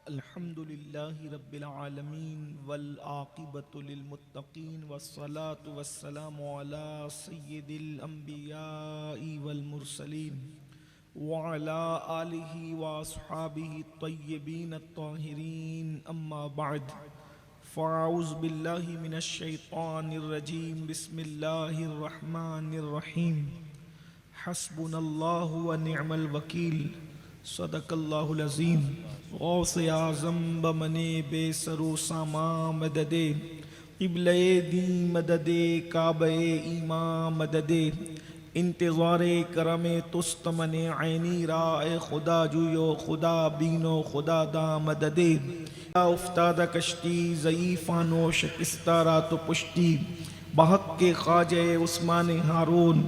الحمد لله رب العالمين والعاقبة للمتقين والصلاة والسلام على سيد الأنبياء والمرسلين وعلى آله وأصحابه الطيبين الطاهرين أما بعد فأعوذ بالله من الشيطان الرجيم بسم الله الرحمن الرحيم حسبنا الله ونعم الوكيل صدق اللہ العظیم غوث اعظم بمنے بے سرو ساما مددے قبلہ دین مددے کعبہ ایمان مددے انتظار کرم تستمن عینی رائے خدا جویو خدا بینو خدا دا مددے افتادہ کشتی ضعیفانو شکستہ رات و پشتی بحق کے خواجہ عثمان ہارون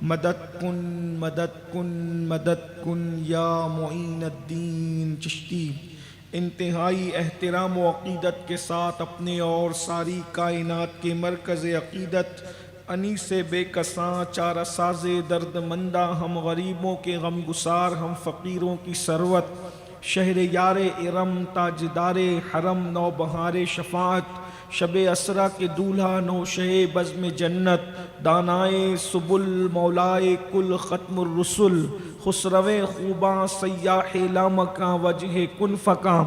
مدد کن مدد کن مدد کن یا معین الدین چشتی انتہائی احترام و عقیدت کے ساتھ اپنے اور ساری کائنات کے مرکز عقیدت انیس بے کساں چارہ ساز درد مندہ ہم غریبوں کے غم گسار ہم فقیروں کی ثروت شہر یار ارم تاجدار حرم نوبہار شفاعت شب اسرا کے دولہا نوشہ بزم جنت دانائے سبل مولائے کل ختم الرسل خسرو خوباں سیاح لامکاں وجہ کن فکاں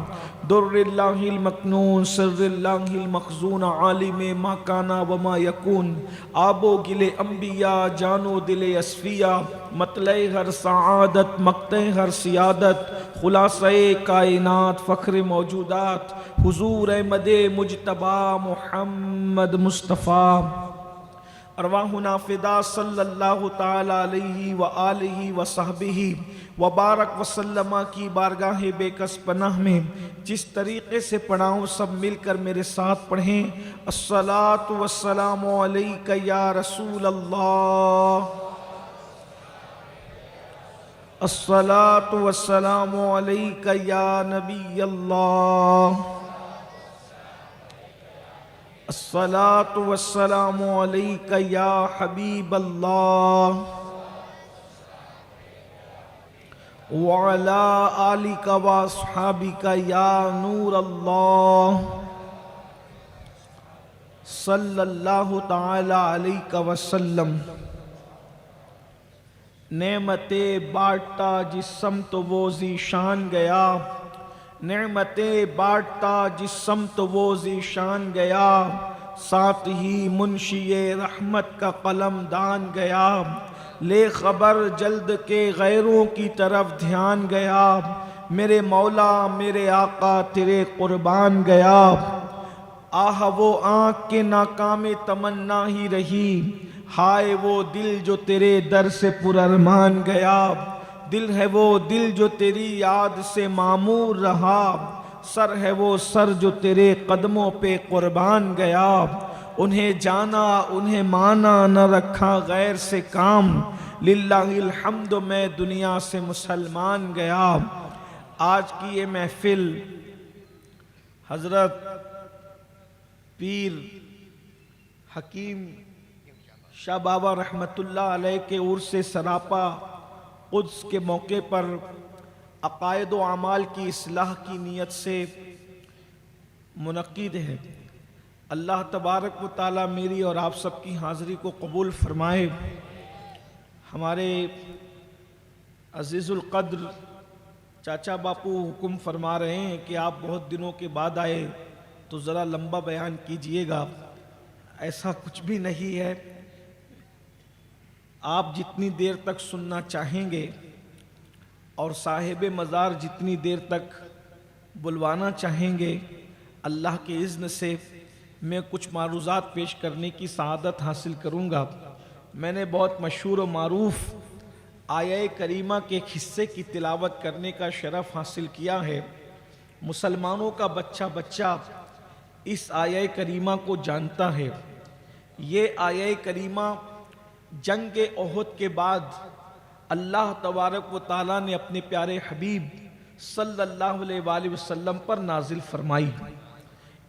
در اللہ المکنون سر اللہ المخزون عالم ما کانا وما یکون آب و گل انبیاء جان و دل اصفیاء مطلع ہر سعادت مقطع ہر سیادت خلاصہ کائنات فخر موجودات حضور احمد مجتبی محمد مصطفیٰ ارواحنا فدا صلی اللہ تعالی علیہ وآلہ وصحبہ وبارک وسلم کی بارگاہ بے کس پناہ میں جس طریقے سے پڑھاؤں سب مل کر میرے ساتھ پڑھیں الصلاۃ والسلام علیک یا رسول اللہ الصلاۃ والسلام علیک یا نبی اللہ الصلاۃ والسلام علیک یا حبیب اللہ وعلی آلک واصحابک یا نور اللہ صلی اللہ تعالی علیہ وسلم نعمتیں بانٹتا جس سمت وہ ذیشان گیا نعمتیں بانٹتا جس سمت وہ ذیشان گیا ساتھ ہی منشی رحمت کا قلم دان گیا لے خبر جلد کے غیروں کی طرف دھیان گیا میرے مولا میرے آقا تیرے قربان گیا آہ وہ آنکھ کے ناکام تمنا ہی رہی ہائے وہ دل جو تیرے در سے پر ارمان گیا دل ہے وہ دل جو تیری یاد سے معمور رہا سر ہے وہ سر جو تیرے قدموں پہ قربان گیا انہیں جانا انہیں مانا نہ رکھا غیر سے کام للہ الحمد میں دنیا سے مسلمان گیا آج کی یہ محفل حضرت پیر حکیم شاہ بابا رحمت اللہ علیہ کے عرس سراپا قدس کے موقع پر عقائد و اعمال کی اصلاح کی نیت سے منعقد ہے اللہ تبارک و تعالی میری اور آپ سب کی حاضری کو قبول فرمائے ہمارے عزیز القدر چاچا باپو حکم فرما رہے ہیں کہ آپ بہت دنوں کے بعد آئے تو ذرا لمبا بیان کیجئے گا ایسا کچھ بھی نہیں ہے آپ جتنی دیر تک سننا چاہیں گے اور صاحب مزار جتنی دیر تک بلوانا چاہیں گے اللہ کے اذن سے میں کچھ معروضات پیش کرنے کی سعادت حاصل کروں گا میں نے بہت مشہور و معروف آیہ کریمہ کے ایک حصے کی تلاوت کرنے کا شرف حاصل کیا ہے مسلمانوں کا بچہ بچہ اس آیہ کریمہ کو جانتا ہے یہ آیہ کریمہ جنگ احد کے بعد اللہ تبارک و تعالیٰ نے اپنے پیارے حبیب صلی اللہ علیہ وآلہ وسلم پر نازل فرمائی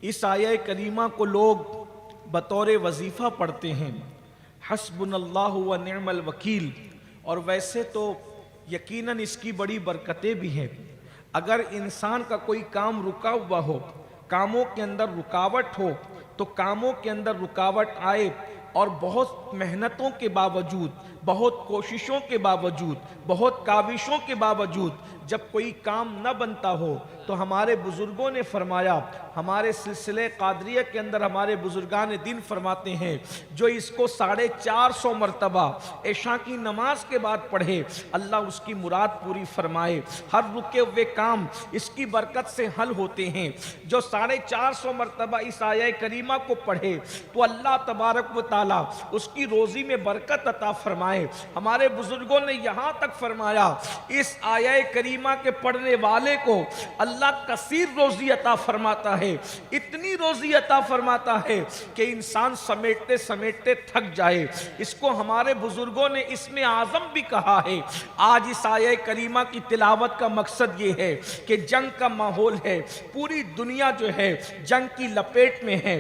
اس آیہ کریمہ کو لوگ بطور وظیفہ پڑھتے ہیں حسبنا اللہ و نعم الوکیل اور ویسے تو یقیناً اس کی بڑی برکتیں بھی ہیں اگر انسان کا کوئی کام رکا ہوا ہو، کاموں کے اندر رکاوٹ ہو، تو کاموں کے اندر رکاوٹ آئے اور بہت محنتوں کے باوجود، بہت کوششوں کے باوجود، بہت کاوشوں کے باوجود جب کوئی کام نہ بنتا ہو، تو ہمارے بزرگوں نے فرمایا، ہمارے سلسلے قادریہ کے اندر ہمارے بزرگان دین فرماتے ہیں، جو اس کو 450 مرتبہ عشاء کی نماز کے بعد پڑھے، اللہ اس کی مراد پوری فرمائے۔ ہر رکے ہوئے کام اس کی برکت سے حل ہوتے ہیں۔ جو 450 مرتبہ اس آیہ کریمہ کو پڑھے تو اللہ تبارک و تعالی اس کی روزی میں برکت عطا فرمائے۔ ہمارے بزرگوں نے یہاں تک فرمایا، اس آیہ کریمہ کے پڑھنے والے کو اللہ کثیر روزی عطا فرماتا ہے، اتنی روزی عطا فرماتا ہے کہ انسان سمیٹتے سمیٹتے تھک جائے۔ اس کو ہمارے بزرگوں نے اسم اعظم بھی کہا ہے۔ آج اس آیہ کریمہ کی تلاوت کا مقصد یہ ہے کہ جنگ کا ماحول ہے، پوری دنیا جو ہے جنگ کی لپیٹ میں ہے،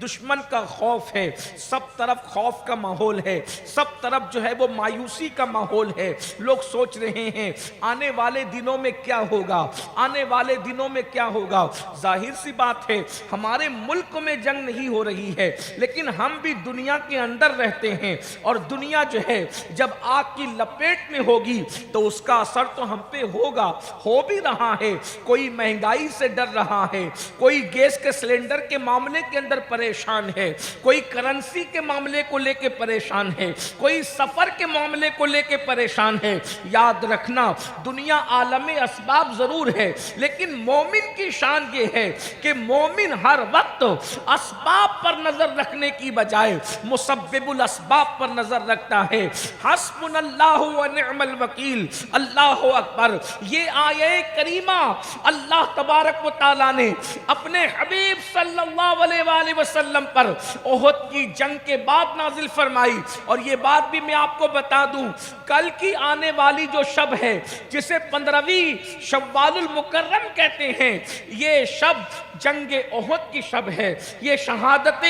دشمن کا خوف ہے، سب طرف خوف کا ماحول ہے، سب طرف جو ہے وہ مایوسی کا ماحول ہے۔ لوگ سوچ رہے ہیں آنے والے دنوں میں کیا ہوگا، آنے والے دنوں میں کیا ہوگا۔ ظاہر سی بات ہے ہمارے ملک میں جنگ نہیں ہو رہی ہے، لیکن ہم بھی دنیا کے اندر رہتے ہیں، اور دنیا جو ہے جب آگ کی لپیٹ میں ہوگی تو اس کا اثر تو ہم پہ ہوگا، ہو بھی رہا ہے۔ کوئی مہنگائی سے ڈر رہا ہے، کوئی گیس کے سلنڈر کے معاملے کے اندر پریشان ہے، کوئی کرنسی کے معاملے کو لے کے پریشان ہے، کوئی سفر کے معاملے کو لے کے پریشان ہے۔ یاد رکھنا دنیا عالم اسباب ضرور ہے، لیکن مومن کی شان یہ ہے کہ مومن ہر وقت اسباب پر نظر رکھنے کی بجائے مسبب الاسباب پر نظر رکھتا ہے۔ حسبنا اللہ و نعم الوکیل، اللہ اکبر۔ یہ آیہ کریمہ اللہ تبارک و تعالیٰ نے اپنے حبیب صلی اللہ علیہ وآلہ وسلم پر احد کی جنگ کے بعد نازل فرمائی۔ اور یہ بات بھی میں آپ کو بتا دوں، کل کی آنے والی جو شب ہے جسے 15ویں شوال المکرم کہتے ہیں، یہ شب جنگ احد کی شب ہے، یہ شہادت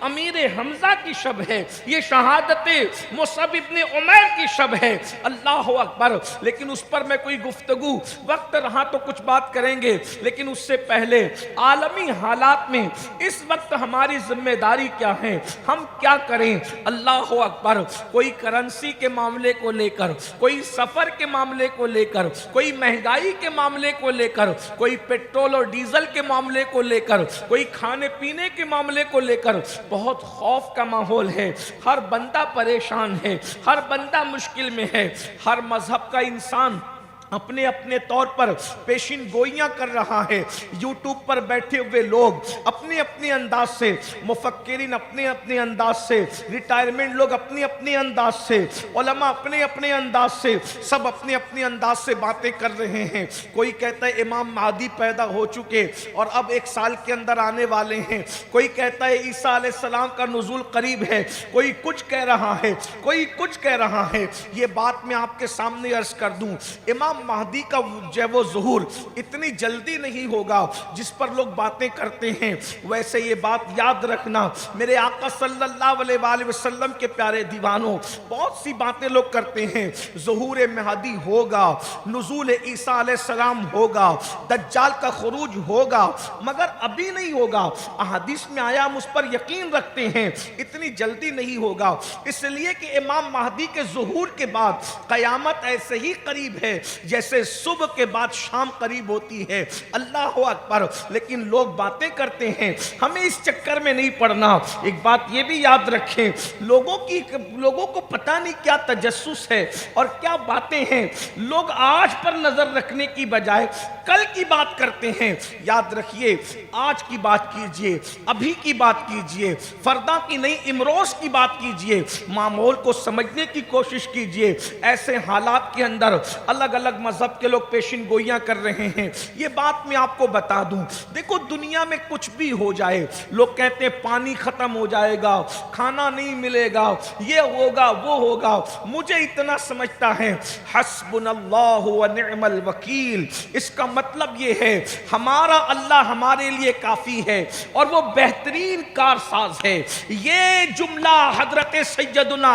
امیر حمزہ کی شب ہے، یہ شہادت مصعب ابن عمیر کی شب ہے۔ اللہ اکبر۔ لیکن اس پر میں کوئی گفتگو، وقت رہا تو کچھ بات کریں گے، لیکن اس سے پہلے عالمی حالات میں اس وقت ہماری ذمہ داری کیا ہے، ہم کیا کریں۔ اللہ اکبر۔ کوئی کرنسی کے معاملے کو لے کر، کوئی سفر کے معاملے کو لے کر، کوئی مہنگائی کے معاملے کو لے کر، کوئی پیٹرول اور ڈیزل کے معاملے کو لے کر، کوئی کھانے پینے کے معاملے کو لے کر بہت خوف کا ماحول ہے۔ ہر بندہ پریشان ہے، ہر بندہ مشکل میں ہے۔ ہر مذہب کا انسان اپنے اپنے طور پر پیشین گوئیاں کر رہا ہے۔ یوٹیوب پر بیٹھے ہوئے لوگ اپنے اپنے انداز سے، مفکرین اپنے اپنے انداز سے، ریٹائرمنٹ لوگ اپنے اپنے انداز سے، علماء اپنے اپنے انداز سے، سب اپنے اپنے انداز سے باتیں کر رہے ہیں۔ کوئی کہتا ہے امام مہدی پیدا ہو چکے اور اب 1 سال کے اندر آنے والے ہیں، کوئی کہتا ہے عیسیٰ علیہ السلام کا نزول قریب ہے، کوئی کچھ کہہ رہا ہے، کوئی کچھ کہہ رہا ہے۔ یہ بات میں آپ کے سامنے عرض کر دوں، امام مہدی کا وہ ظہور اتنی جلدی نہیں ہوگا جس پر لوگ باتیں کرتے ہیں۔ ویسے یہ بات یاد رکھنا، میرے آقا صلی اللہ علیہ وآلہ وسلم کے پیارے دیوانوں، بہت سی باتیں لوگ کرتے ہیں، ظہور مہدی ہوگا، نزول عیسیٰ علیہ السلام ہوگا، دجال کا خروج ہوگا، مگر ابھی نہیں ہوگا۔ احادیث میں آیا، ہم اس پر یقین رکھتے ہیں، اتنی جلدی نہیں ہوگا، اس لیے کہ امام مہدی کے ظہور کے بعد قیامت ایسے ہی قریب ہے جیسے صبح کے بعد شام قریب ہوتی ہے۔ اللہ اکبر۔ لیکن لوگ باتیں کرتے ہیں، ہمیں اس چکر میں نہیں پڑنا۔ ایک بات یہ بھی یاد رکھیں، لوگوں کو پتہ نہیں کیا تجسس ہے اور کیا باتیں ہیں۔ لوگ آج پر نظر رکھنے کی بجائے کل کی بات کرتے ہیں۔ یاد رکھیے، آج کی بات کیجئے، ابھی کی بات کیجئے، فردا کی نہیں امروز کی بات کیجئے، معمول کو سمجھنے کی کوشش کیجئے۔ ایسے حالات کے اندر الگ الگ مذہب کے لوگ پیشین گوئیاں کر رہے ہیں۔ یہ بات میں آپ کو بتا دوں، دیکھو دنیا میں کچھ بھی ہو جائے، لوگ کہتے ہیں پانی ختم ہو جائے گا، کھانا نہیں ملے گا، یہ ہوگا وہ ہوگا۔ مجھے اتنا سمجھتا ہے، حسبنا اللہ و نعم الوکیل، اس کا مطلب یہ ہے ہمارا اللہ ہمارے لیے کافی ہے اور وہ بہترین کارساز ہے۔ یہ جملہ حضرت سیدنا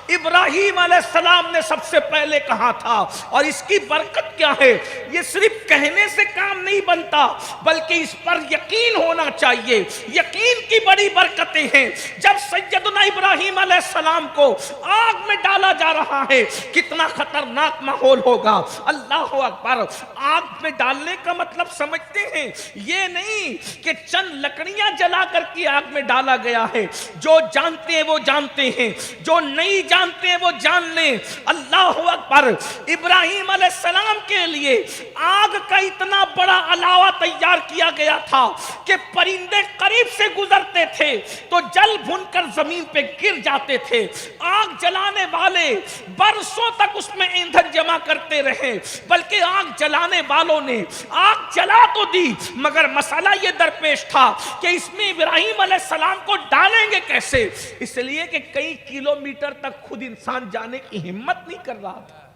ابراہیم علیہ السلام نے سب سے پہلے کہا تھا، اور اس کی برکت کیا ہے، یہ صرف کہنے سے کام نہیں بنتا بلکہ اس پر یقین ہونا چاہیے۔ یقین کی بڑی برکتیں ہیں۔ جب سیدنا ابراہیم علیہ السلام کو آگ میں ڈالا جا رہا ہے، کتنا خطرناک ماحول ہوگا، اللہ اکبر۔ آگ میں ڈالنے کا مطلب سمجھتے ہیں، یہ نہیں کہ چند لکڑیاں جلا کر کے آگ میں ڈالا گیا ہے۔ جو جانتے ہیں وہ جانتے ہیں، جو نہیں جانتے ہیں وہ جان لیں۔ اللہ اکبر۔ ابراہیم علیہ السلام کے لیے آگ کا اتنا بڑا علاوہ تیار کیا گیا تھا کہ پرندے قریب سے گزرتے تھے تو جل بھن کر زمین پہ گر جاتے تھے۔ آگ جلانے والے برسوں تک اس میں ایندھن جمع کرتے رہے، بلکہ آگ جلانے والوں نے آگ جلا تو دی مگر مسئلہ یہ درپیش تھا کہ اس میں ابراہیم علیہ السلام کو ڈالیں گے کیسے، اس لیے کہ کئی کلومیٹر تک خود انسان جانے کی ہمت نہیں کر رہا تھا۔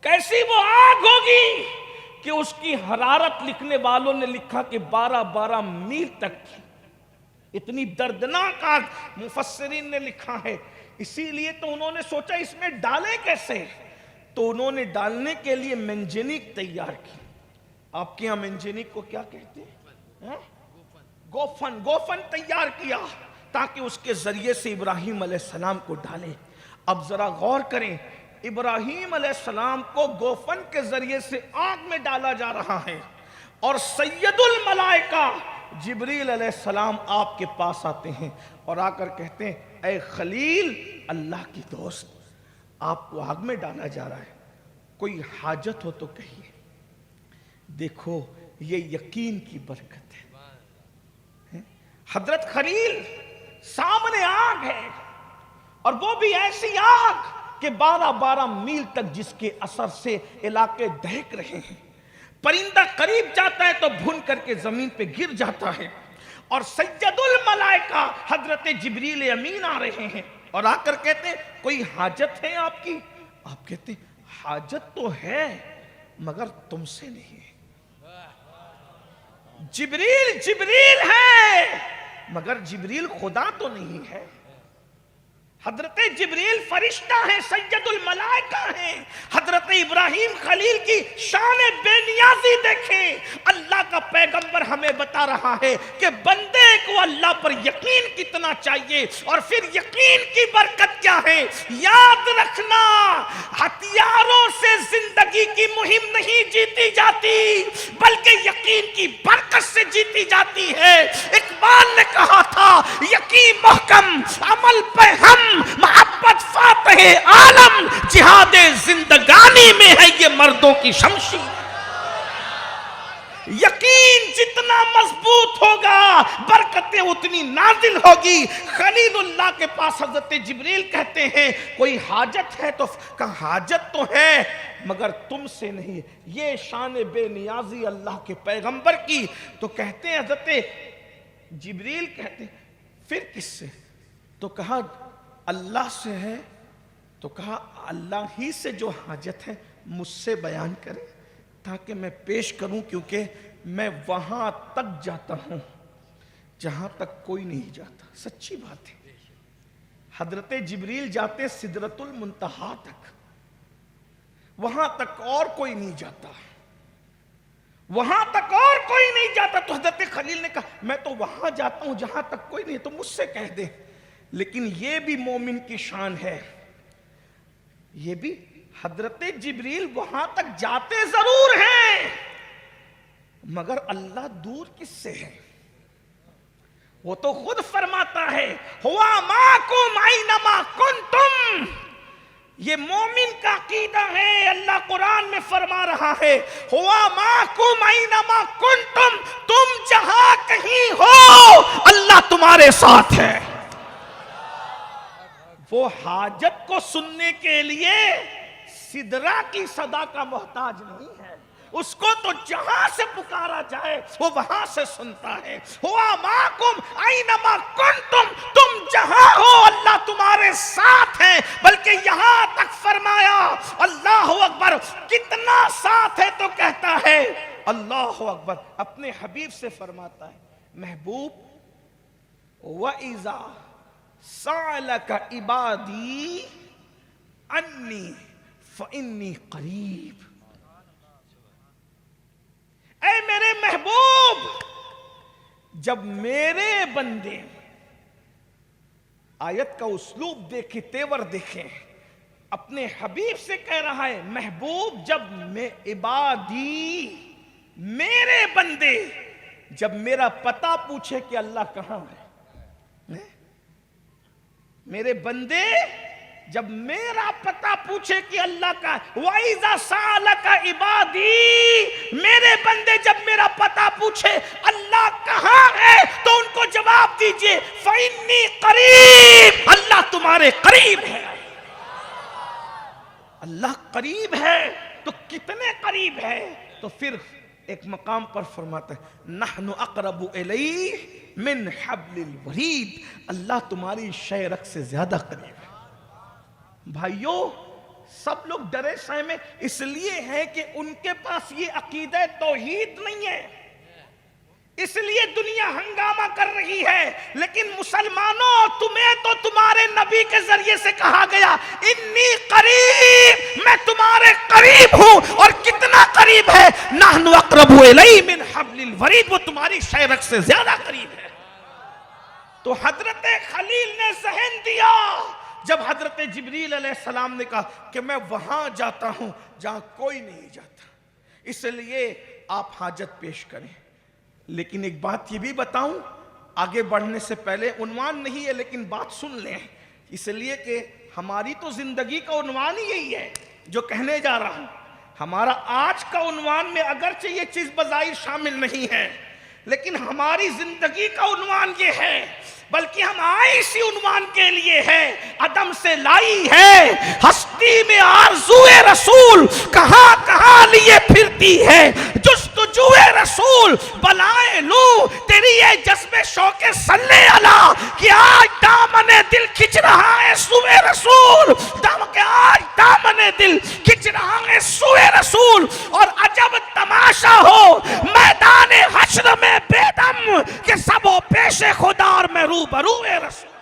کیسی وہ آگ ہوگی کہ اس کی حرارت لکھنے والوں نے لکھا کہ 12 میل تک تھی۔ اتنی دردناک آگ مفسرین نے لکھا ہے۔ اسی لیے تو انہوں نے سوچا اس میں ڈالیں کیسے، تو انہوں نے ڈالنے کے لیے منجنیق تیار کی۔ آپ کے یہاں منجنیق کو کیا کہتے ہیں؟ گوفن تیار کیا تاکہ اس کے ذریعے سے ابراہیم علیہ السلام کو ڈالے۔ اب ذرا غور کریں، ابراہیم علیہ السلام کو گوفن کے ذریعے سے آگ میں ڈالا جا رہا ہے، اور سید الملائکہ جبریل علیہ السلام آپ کے پاس آتے ہیں اور آ کر کہتے ہیں اے خلیل، اللہ کی دوست، آپ کو آگ میں ڈالا جا رہا ہے، کوئی حاجت ہو تو کہیے۔ دیکھو یہ یقین کی برکت ہے۔ حضرت خلیل سامنے آگ ہے، اور وہ بھی ایسی آگ کہ 12 میل تک جس کے اثر سے علاقے دہک رہے ہیں۔ پرندہ قریب جاتا ہے تو بھن کر کے زمین پہ گر جاتا ہے، اور سید الملائکہ حضرت جبریل امین آ رہے ہیں اور آ کر کہتے ہیں کوئی حاجت ہے آپ کی؟ آپ کہتے ہیں حاجت تو ہے مگر تم سے نہیں ہے۔ جبریل ہے مگر جبریل خدا تو نہیں ہے۔ حضرت جبریل فرشتہ ہیں، سید الملائکہ ہیں۔ حضرت ابراہیم خلیل کی شان بے نیازی دیکھیں۔ اللہ کا پیغمبر ہمیں بتا رہا ہے کہ بندے کو اللہ پر یقین کتنا چاہیے، اور پھر یقین کی برکت کیا ہے۔ یاد رکھنا، ہتھیاروں سے زندگی کی مہم نہیں جیتی جاتی بلکہ یقین کی برکت سے جیتی جاتی ہے۔ اقبال نے کہا تھا یقین محکم عمل پہ ہم، محبت فاتح عالم، جہاد زندگانی میں ہے یہ مردوں کی شمشیر۔ یقین جتنا مضبوط ہوگا برکتیں اتنی نازل ہوگی۔ خلیل اللہ کے پاس حضرت جبریل کہتے ہیں کوئی حاجت ہے؟ تو کہا حاجت تو ہے مگر تم سے نہیں۔ یہ شان بے نیازی اللہ کے پیغمبر کی۔ تو کہتے ہیں حضرت جبریل کہتے ہیں پھر کس سے؟ تو کہا اللہ سے ہے۔ تو کہا اللہ ہی سے جو حاجت ہے مجھ سے بیان کرے تاکہ میں پیش کروں، کیونکہ میں وہاں تک جاتا ہوں جہاں تک کوئی نہیں جاتا۔ سچی بات ہے، حضرت جبریل جاتے سدرۃ المنتہا تک، وہاں تک اور کوئی نہیں جاتا، وہاں تک اور کوئی نہیں جاتا۔ تو حضرت خلیل نے کہا میں تو وہاں جاتا ہوں جہاں تک کوئی نہیں، تو مجھ سے کہہ دے۔ لیکن یہ بھی مومن کی شان ہے، یہ بھی حضرت جبریل وہاں تک جاتے ضرور ہیں مگر اللہ دور کس سے ہے؟ وہ تو خود فرماتا ہے ہوا معکم اینما کنتم۔ یہ مومن کا عقیدہ ہے۔ اللہ قرآن میں فرما رہا ہے ہوا معکم اینما کنتم، تم جہاں کہیں ہو اللہ تمہارے ساتھ ہے۔ وہ حاجت کو سننے کے لیے سدرا کی صدا کا محتاج نہیں ہے، اس کو تو جہاں سے پکارا جائے وہ وہاں سے سنتا ہے۔ ہوا معکم اینما کنتم، تم جہاں ہو اللہ تمہارے ساتھ ہے۔ بلکہ یہاں تک فرمایا اللہ اکبر، کتنا ساتھ ہے تو کہتا ہے اللہ اکبر، اپنے حبیب سے فرماتا ہے محبوب وَإِذَا سَأَلَكَ عِبَادِي عَنِّي فَإِنِّي قَرِيب۔ اے میرے محبوب، جب میرے بندے، آیت کا اسلوب دیکھیں، تیور دیکھیں، اپنے حبیب سے کہہ رہا ہے محبوب جب عبادی، میرے بندے جب میرا پتہ پوچھے کہ اللہ کہاں ہے، میرے بندے جب میرا پتہ پوچھے کہ اللہ کا، وَإِذَا سَأَلَكَ عِبَادِي، میرے بندے جب میرا پتہ پوچھے اللہ کہاں ہے تو ان کو جواب دیجئے فَإِنِّي قَرِيب، اللہ تمہارے قریب ہے۔ اللہ قریب ہے تو کتنے قریب ہے؟ تو پھر ایک مقام پر فرماتا ہے نحن اقرب الیہ من حبل الورید، اللہ تمہاری شہرک سے زیادہ قریب ہے۔ بھائیو، سب لوگ ڈرے سہمے اس لیے ہے کہ ان کے پاس یہ عقیدہ توحید نہیں ہے، اس لیے دنیا ہنگامہ کر رہی ہے۔ لیکن مسلمانوں، تمہیں تو تمہارے نبی کے ذریعے سے کہا گیا انی قریب، میں تمہارے قریب ہوں، اور کتنا قریب ہے؟ نحن اقرب الیہ من حبل الورید، وہ تمہاری شہرک سے زیادہ قریب ہے۔ تو حضرت خلیل نے ذہن دیا جب حضرت جبریل علیہ السلام نے کہا کہ میں وہاں جاتا ہوں جہاں کوئی نہیں جاتا، اس لیے آپ حاجت پیش کریں۔ لیکن ایک بات یہ بھی بتاؤں، آگے بڑھنے سے پہلے، عنوان نہیں ہے لیکن بات سن لیں، اس لیے کہ ہماری تو زندگی کا عنوان ہی یہی ہے جو کہنے جا رہا ہوں۔ ہمارا آج کا عنوان میں اگرچہ یہ چیز بظاہر شامل نہیں ہے، لیکن ہماری زندگی کا عنوان یہ ہے، بلکہ ہم آئے اسی عنوان کے لیے ہے، عدم سے لائی ہے ہستی میں آرزوئے رسول، کہاں کہاں لیے پھرتی ہے جستجوئے رسول، بلائے لوں تیری یہ جذب شوق صلی اللہ کہ آج دامن دل کھچ رہا ہے سوئے رسول، کہ آج دامن دل کھچ رہا ہے سوئے رسول۔ اور عجب تماشا ہو میدان حشر میں بے دم کہ سب و پیش خدا اور میں روبرو رسول۔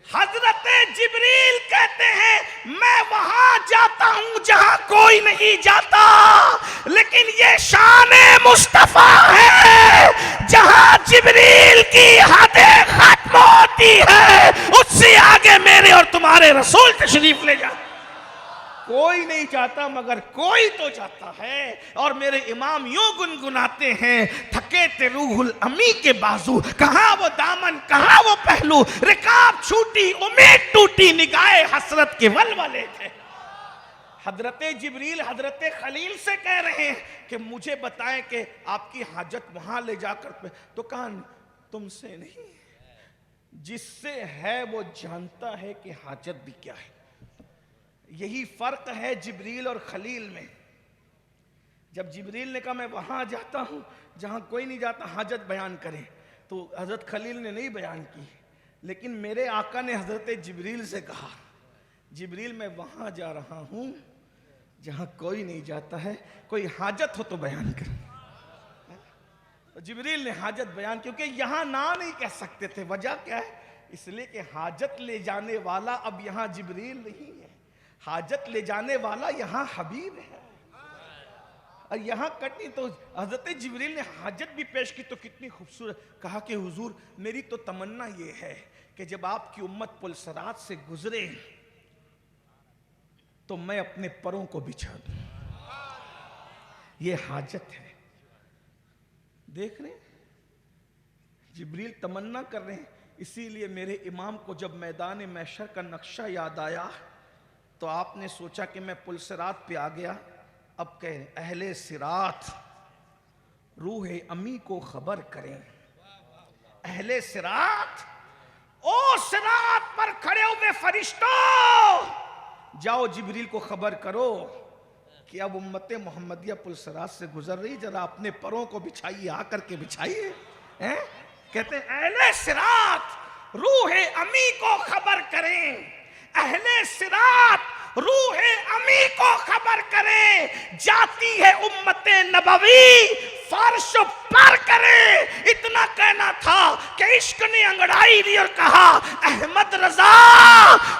حضرت جبریل کہتے ہیں میں وہاں جاتا ہوں جہاں کوئی نہیں جاتا، لیکن یہ شان مصطفیٰ ہے جہاں جبریل کی حد ختم ہوتی ہے، اس سے آگے میرے اور تمہارے رسول تشریف لے جاتے۔ کوئی نہیں چاہتا مگر کوئی تو جاتا ہے، اور میرے امام یوں گنگناتے ہیں تھکے تھے روح الامی کے بازو، کہاں وہ دامن کہاں وہ پہلو، رکاب چھوٹی امید ٹوٹی نگاہ حسرت کے ولولے تھے۔ حضرت جبریل حضرت خلیل سے کہہ رہے ہیں کہ مجھے بتائیں کہ آپ کی حاجت وہاں لے جا کر، تو کہا تم سے نہیں، جس سے ہے وہ جانتا ہے کہ حاجت بھی کیا ہے۔ یہی فرق ہے جبریل اور خلیل میں۔ جب جبریل نے کہا میں وہاں جاتا ہوں جہاں کوئی نہیں جاتا، حاجت بیان کریں، تو حضرت خلیل نے نہیں بیان کی، لیکن میرے آقا نے حضرت جبریل سے کہا جبریل میں وہاں جا رہا ہوں جہاں کوئی نہیں جاتا ہے، کوئی حاجت ہو تو بیان کر۔ جبریل نے حاجت بیان، کیونکہ یہاں نہ نہیں کہہ سکتے تھے، وجہ کیا ہے؟ اس لیے کہ حاجت لے جانے والا اب یہاں جبریل نہیں ہے، حاجت لے جانے والا یہاں حبیب ہے۔ اور یہاں کٹنی تو حضرت جبریل نے حاجت بھی پیش کی تو کتنی خوبصورت، کہا کہ حضور میری تو تمنا یہ ہے کہ جب آپ کی امت پل صراط سے گزرے تو میں اپنے پروں کو بچھا دوں، یہ حاجت ہے۔ دیکھ رہے ہیں جبریل تمنا کر رہے ہیں، اسی لیے میرے امام کو جب میدان محشر کا نقشہ یاد آیا تو آپ نے سوچا کہ میں پل صراط پہ آ گیا، اب کہ اہل صراط روح امی کو خبر کریں، اہل صراط، او صراط پر کھڑے ہوئے فرشتوں، جاؤ جبریل کو خبر کرو کہ اب امت محمدیہ پل صراط سے گزر رہی، ذرا اپنے پروں کو بچھائیے، آ کر کے بچھائیے۔ کہتے ہیں اہل صراط روح امی کو خبر کریں، اہل صراط روح امی کو خبر کریں، جاتی ہے امت نبوی فارش پر کرے. اتنا کہنا تھا کہ عشق نے انگڑائی دی اور کہا احمد رضا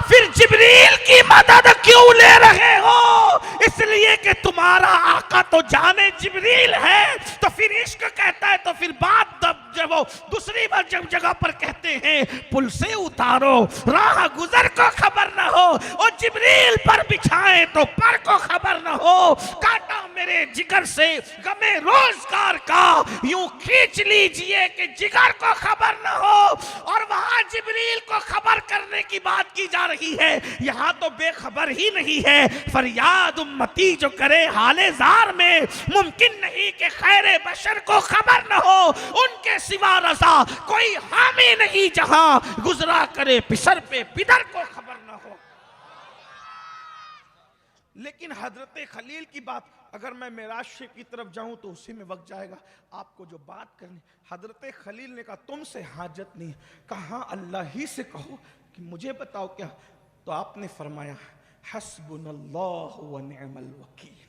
پھر جبریل کی مدد کیوں لے رہے ہو؟ اس لیے کہ تمہارا آقا تو جانے جبریل ہے. تو پھر عشق کہتا ہے تو پھر بات جب وہ دوسری بار جگہ پر کہتے ہیں پل سے اتارو راہ گزر کو خبر نہ ہو، اور جبریل پر بچھائیں تو پر کو خبر نہ ہو. کاٹا میرے جگر سے غم روزگار کا یوں کھینچ لیجئے کہ جگر کو خبر نہ ہو. اور وہاں جبریل کو خبر کرنے کی بات کی جا رہی ہے، یہاں تو بے خبر ہی نہیں ہے. فریاد امتی جو کرے حال زار میں، ممکن نہیں کہ خیر بشر کو خبر نہ ہو. ان کے سوا رضا کوئی حامی نہیں جہاں گزرا کرے پسر پہ پدر کو خبر نہ ہو. لیکن حضرت خلیل کی بات اگر میں معراج کی طرف جاؤں تو اسی میں وقت جائے گا. آپ کو جو بات کرنی، حضرت خلیل نے کہا تم سے حاجت نہیں، کہاں اللہ ہی سے کہو کہ مجھے بتاؤ کیا. تو آپ نے فرمایا حسبنا اللہ و نعم الوکیل،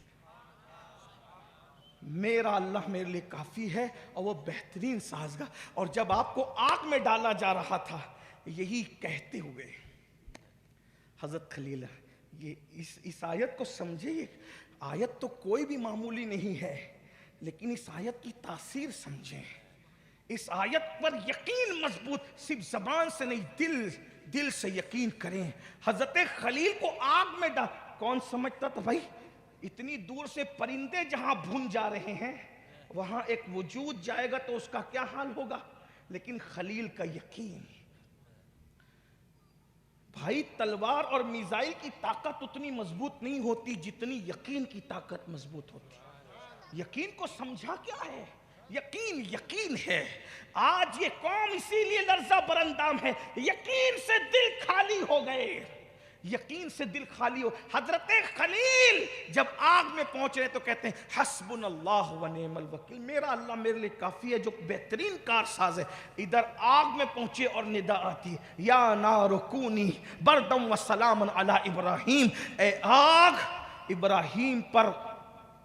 میرا اللہ میرے لیے کافی ہے اور وہ بہترین سازگار. اور جب آپ کو آگ میں ڈالا جا رہا تھا یہی کہتے ہوئے حضرت خلیل، یہ اس آیت کو سمجھے. یہ آیت تو کوئی بھی معمولی نہیں ہے، لیکن اس آیت کی تاثیر سمجھیں. اس آیت پر یقین مضبوط، صرف زبان سے نہیں دل سے یقین کریں. حضرت خلیل کو آگ میں کون سمجھتا تھا بھائی؟ اتنی دور سے پرندے جہاں بھون جا رہے ہیں وہاں ایک وجود جائے گا تو اس کا کیا حال ہوگا. لیکن خلیل کا یقین، بھائی تلوار اور میزائل کی طاقت اتنی مضبوط نہیں ہوتی جتنی یقین کی طاقت مضبوط ہوتی. یقین کو سمجھا کیا ہے؟ یقین ہے. آج یہ قوم اسی لیے لرزہ برندام ہے، یقین سے دل خالی ہو گئے. یقین سے دل خالی ہو. حضرت خلیل جب آگ میں پہنچ رہے تو کہتے ہیں حسبنا اللہ و نعم الوکیل، میرا اللہ میرے لیے کافی ہے جو بہترین کارساز ہے. ادھر آگ میں پہنچے اور ندا آتی ہے یا نار کونی بردم و سلام علی ابراہیم، اے آگ ابراہیم پر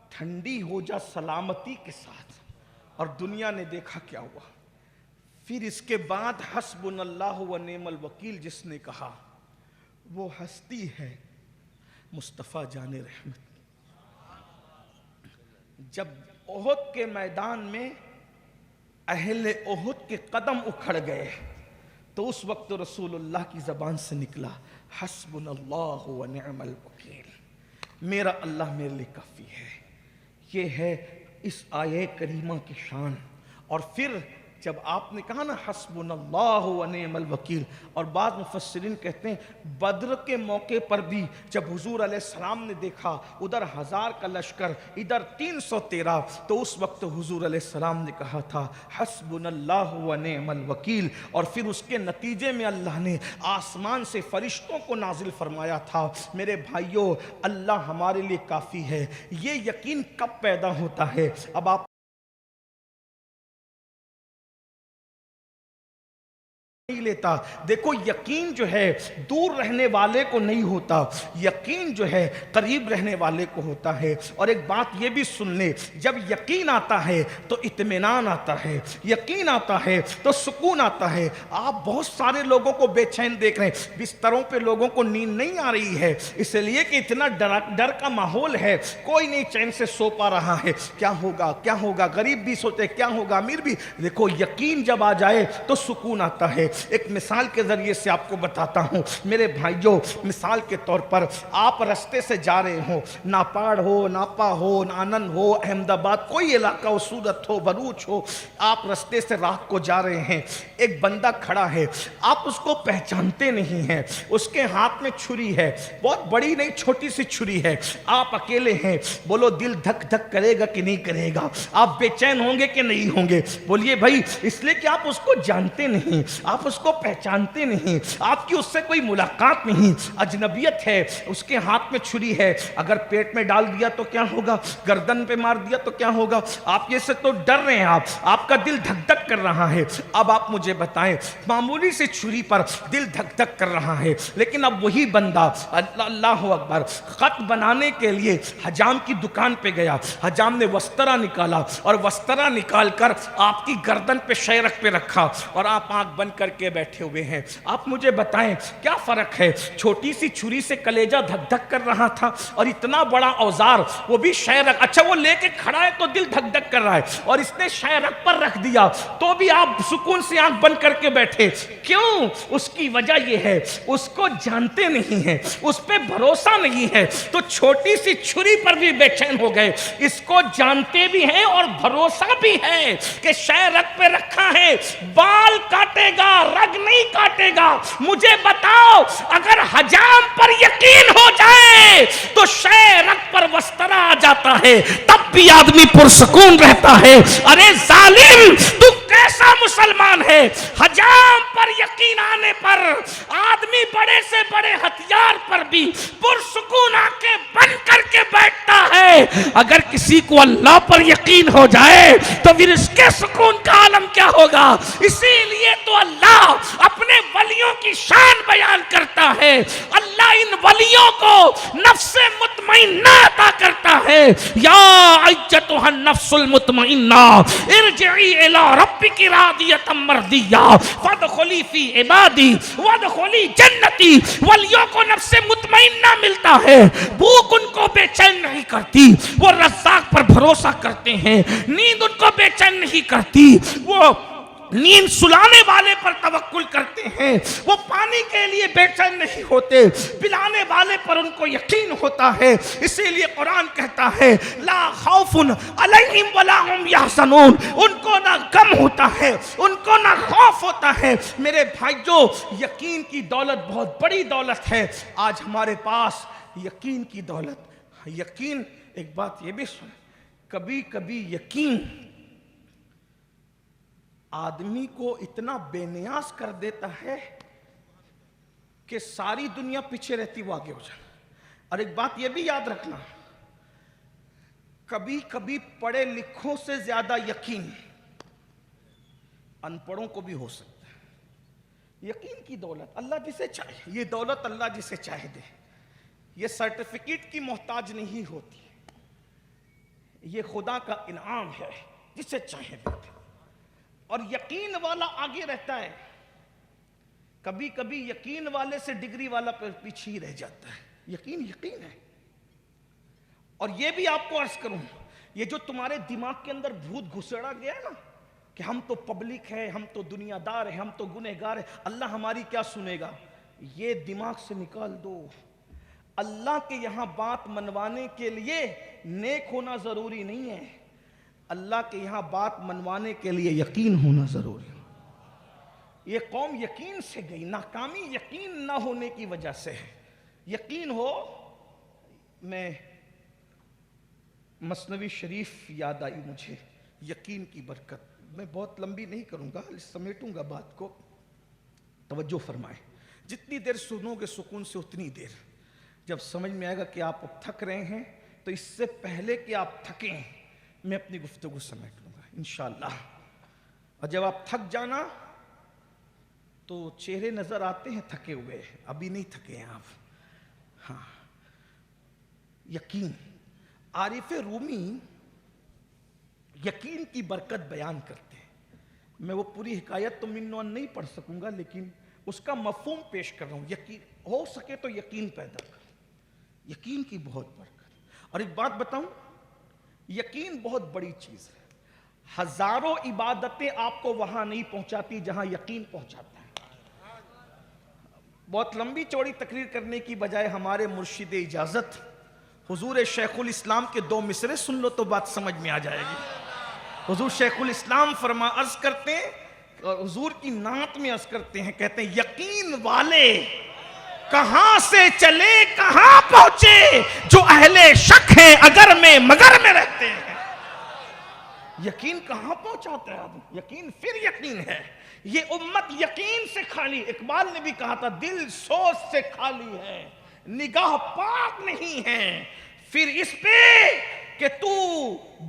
ٹھنڈی ہو جا سلامتی کے ساتھ. اور دنیا نے دیکھا کیا ہوا. پھر اس کے بعد حسبنا اللہ و نعم الوکیل جس نے کہا وہ ہستی ہے مصطفیٰ جان رحمت. جب احد کے میدان میں اہل احد کے قدم اکھڑ گئے تو اس وقت رسول اللہ کی زبان سے نکلا حسبنا اللہ و نعم الوکیل، میرا اللہ میرے لیے کافی ہے. یہ ہے اس آیے کریمہ کی شان. اور پھر جب آپ نے کہا نا حسبنا اللہ و نعم الوکیل، اور بعض مفسرین کہتے ہیں بدر کے موقع پر بھی جب حضور علیہ السلام نے دیکھا ادھر 1000 کا لشکر ادھر 313 تو اس وقت حضور علیہ السلام نے کہا تھا حسبنا اللہ و نعم الوکیل. اور پھر اس کے نتیجے میں اللہ نے آسمان سے فرشتوں کو نازل فرمایا تھا. میرے بھائیوں اللہ ہمارے لیے کافی ہے. یہ یقین کب پیدا ہوتا ہے؟ اب آپ نہیں لیتا. دیکھو یقین جو ہے دور رہنے والے کو نہیں ہوتا، یقین جو ہے قریب رہنے والے کو ہوتا ہے. اور ایک بات یہ بھی سن لے، جب یقین آتا ہے تو اطمینان آتا ہے، یقین آتا ہے تو سکون آتا ہے. آپ بہت سارے لوگوں کو بے چین دیکھ رہے ہیں، بستروں پہ لوگوں کو نیند نہیں آ رہی ہے اس لیے کہ اتنا ڈر کا ماحول ہے، کوئی نہیں چین سے سو پا رہا ہے. کیا ہوگا کیا ہوگا، غریب بھی سوچے کیا ہوگا، امیر بھی. دیکھو یقین جب آ جائے تو سکون آتا ہے. ایک مثال کے ذریعے سے آپ کو بتاتا ہوں میرے بھائیوں. مثال کے طور پر آپ رستے سے جا رہے ہو، ناپاڑ ہو، ناپا ہو، آنند ہو، احمد آباد، کوئی علاقہ ہو، سورت ہو، بروچ ہو، آپ رستے سے رات کو جا رہے ہیں. ایک بندہ کھڑا ہے، آپ اس کو پہچانتے نہیں ہیں. اس کے ہاتھ میں چھری ہے، بہت بڑی نہیں چھوٹی سی چھری ہے. آپ اکیلے ہیں، بولو دل دھک دھک کرے گا کہ نہیں کرے گا؟ آپ بے چین ہوں گے کہ نہیں ہوں گے؟ بولیے بھائی. اس لیے کہ آپ اس کو جانتے نہیں. آپ آپ اس کو پہچانتے نہیں, آپ کی اس سے کوئی ملاقات نہیں, اجنبیت ہے, اس کے ہاتھ میں چھری ہے, اگر پیٹ میں ڈال دیا تو کیا ہوگا, گردن پہ مار دیا تو کیا ہوگا, آپ یہ سے تو ڈر رہے ہیں, آپ کا دل دھک دھک کر رہا ہے. اب آپ مجھے بتائیں, معمولی سے چھری پر دل دھک دھک کر رہا ہے, لیکن اب وہی بندہ اللہ اکبر خط بنانے کے لیے حجام کی دکان پہ گیا, حجام نے وسترا نکالا اور وسترا نکال کر آپ کی گردن پہ شیرک پہ رکھا اور آپ آنکھ بند کر کے بیٹھے ہوئے ہیں. آپ مجھے بتائیں کیا فرق ہے, چھوٹی سی چھری سے کلیجہ دھک دھک کر رہا تھا اور اتنا بڑا اوزار وہ بھی شیرک, اچھا وہ لے کے کھڑا ہے تو دل دھک دھک کر رہا ہے, اور اس نے شیرک پر رکھ دیا تو بھی آپ سکون سے آنکھ بند کر کے بیٹھے. کیوں؟ اس کی وجہ یہ ہے اس کو جانتے نہیں ہیں, اس پہ بھروسہ نہیں ہے, تو چھوٹی سی چھری پر بھی بے چین ہو گئے. اس کو جانتے بھی ہیں اور بھروسہ بھی ہے کہ شیرک پہ رکھا ہے, بال کاٹے گا رگ نہیں کاٹے گا. مجھے بتاؤ اگر حجام پر یقین ہو جائے تو شیرک پر وسترا آ جاتا ہے, تب بھی آدمی پرسکون رہتا ہے. ارے ظالم تو کیسا مسلمان ہے, حجام پر یقین آنے پر آدمی بڑے سے بڑے ہتھیار پر بھی پرسکون آنکھیں بند کر کے بیٹھتا ہے. اگر کسی کو اللہ پر یقین ہو جائے تو پھر اس کے سکون کا عالم کیا ہوگا. اسی لیے تو اللہ اپنے ولیوں کی شان بیان کرتا ہے. اللہ ان ولیوں کو نفس مطمئنہ عطا کرتا ہے. یا ایتھا النفس المطمئنہ ارجعی الی ربک راضیۃ مرضیہ فادخلی فی عبادی وادخلی جنتی. ولیوں کو نفس مطمئنہ ملتا ہے, بھوک ان کو بے چین نہیں کرتی, وہ رزاق پر بھروسہ کرتے ہیں, نیند ان کو بے چین نہیں کرتی, وہ نیند سلانے والے پر توکل کرتے ہیں, وہ پانی کے لیے بے چین نہیں ہوتے, پلانے والے پر ان کو یقین ہوتا ہے. اسی لیے قرآن کہتا ہے لا خوف علیہم ولا هم یحزنون, ان کو نہ غم ہوتا ہے, ان کو نہ خوف ہوتا ہے. میرے بھائیو, یقین کی دولت بہت بڑی دولت ہے. آج ہمارے پاس یقین کی دولت, یقین, ایک بات یہ بھی سن, کبھی کبھی یقین آدمی کو اتنا بے نیاز کر دیتا ہے کہ ساری دنیا پیچھے رہتی وہ آگے ہو جائے. اور ایک بات یہ بھی یاد رکھنا, کبھی کبھی پڑھے لکھوں سے زیادہ یقین ان پڑھوں کو بھی ہو سکتا ہے. یقین کی دولت اللہ جسے چاہے, یہ دولت اللہ جسے چاہے دے. یہ سرٹیفکیٹ کی محتاج نہیں ہوتی, یہ خدا کا انعام ہے, جسے چاہے دے. اور یقین والا آگے رہتا ہے, کبھی کبھی یقین والے سے ڈگری والا پیچھے ہی رہ جاتا ہے. یقین یقین ہے. اور یہ بھی آپ کو عرض کروں, یہ جو تمہارے دماغ کے اندر بھوت گھسڑا گیا ہے نا کہ ہم تو پبلک ہے, ہم تو دنیا دار ہے, ہم تو گنہگار ہے, اللہ ہماری کیا سنے گا, یہ دماغ سے نکال دو. اللہ کے یہاں بات منوانے کے لیے نیک ہونا ضروری نہیں ہے, اللہ کے یہاں بات منوانے کے لیے یقین ہونا ضروری ہے. یہ قوم یقین سے گئی, ناکامی یقین نہ ہونے کی وجہ سے ہے. یقین ہو, میں مثنوی شریف یاد آئی مجھے, یقین کی برکت. میں بہت لمبی نہیں کروں گا, سمیٹوں گا بات کو, توجہ فرمائیں. جتنی دیر سنو گے سکون سے اتنی دیر, جب سمجھ میں آئے گا کہ آپ اب تھک رہے ہیں تو اس سے پہلے کہ آپ تھکیں میں اپنی گفتگو سمیٹ لوں گا انشاءاللہ. اور جب آپ تھک جانا تو چہرے نظر آتے ہیں تھکے ہوئے, ابھی نہیں تھکے ہیں آپ. ہاں, یقین. عارف رومی یقین کی برکت بیان کرتے ہیں. میں وہ پوری حکایت تو منوان نہیں پڑھ سکوں گا, لیکن اس کا مفہوم پیش کر رہا ہوں. یقین ہو سکے تو یقین پیدا کر, یقین کی بہت برکت. اور ایک بات بتاؤں, یقین بہت بڑی چیز ہے. ہزاروں عبادتیں آپ کو وہاں نہیں پہنچاتی جہاں یقین پہنچاتا ہے. بہت لمبی چوڑی تقریر کرنے کی بجائے ہمارے مرشد اجازت حضور شیخ الاسلام کے 2 مصرے سن لو تو بات سمجھ میں آ جائے گی. حضور شیخ الاسلام عرض کرتے ہیں, اور حضور کی نعت میں عرض کرتے ہیں, کہتے ہیں یقین والے کہاں سے چلے کہاں پہنچے, جو اہل شک ہیں اگر میں مگر میں رہتے ہیں. یقین کہاں پہنچاتا ہے آدمی, یقین پھر یقین ہے. یہ امت یقین سے خالی، اقبال نے بھی کہا تھا دل سوچ سے خالی ہے، نگاہ پاک نہیں ہے، پھر اس پہ کہ تو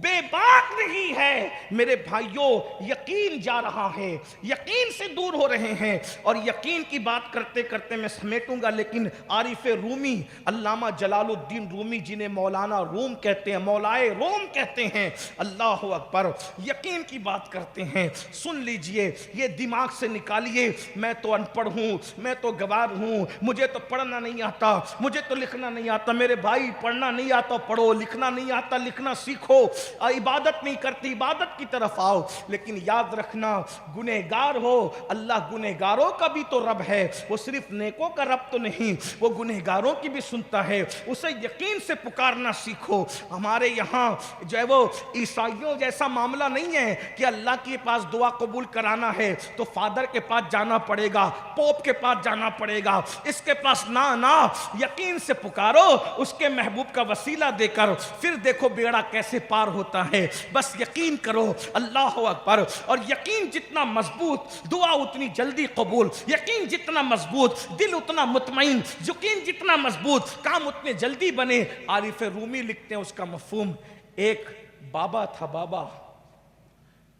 بے باک نہیں ہے۔ میرے بھائیوں یقین جا رہا ہے، یقین سے دور ہو رہے ہیں، اور یقین کی بات کرتے کرتے میں سمیٹوں گا، لیکن عارف رومی علامہ جلال الدین رومی جنہیں مولانا روم کہتے ہیں، مولائے روم کہتے ہیں، اللہ اکبر، یقین کی بات کرتے ہیں۔ سن لیجئے، یہ دماغ سے نکالیے، میں تو ان پڑھ ہوں، میں تو گوار ہوں، مجھے تو پڑھنا نہیں آتا، مجھے تو لکھنا نہیں آتا۔ میرے بھائی پڑھنا نہیں آتا پڑھو، لکھنا نہیں آتا لکھنا سیکھو، عبادت نہیں کرتی عبادت کی طرف آؤ، لیکن یاد رکھنا گنہگار ہو، اللہ گنہگاروں کا بھی تو رب ہے، وہ صرف نیکوں کا رب تو نہیں، وہ گنہگاروں کی بھی سنتا ہے، اسے یقین سے پکارنا سیکھو۔ ہمارے یہاں جو ہے وہ عیسائیوں جیسا معاملہ نہیں ہے کہ اللہ کے پاس دعا قبول کرانا ہے تو فادر کے پاس جانا پڑے گا، پوپ کے پاس جانا پڑے گا، اس کے پاس نہ یقین سے پکارو، اس کے محبوب کا وسیلہ دے کر، پھر دیکھو بیڑا کیسے پار ہوتا ہے۔ بس یقین کرو، اللہ اکبر، اور یقین جتنا مضبوط دعا اتنی جلدی قبول، یقین جتنا مضبوط دل اتنا مطمئن، یقین جتنا مضبوط کام اتنے جلدی بنے۔ عارف رومی لکھتے ہیں اس کا مفہوم، ایک بابا تھا، بابا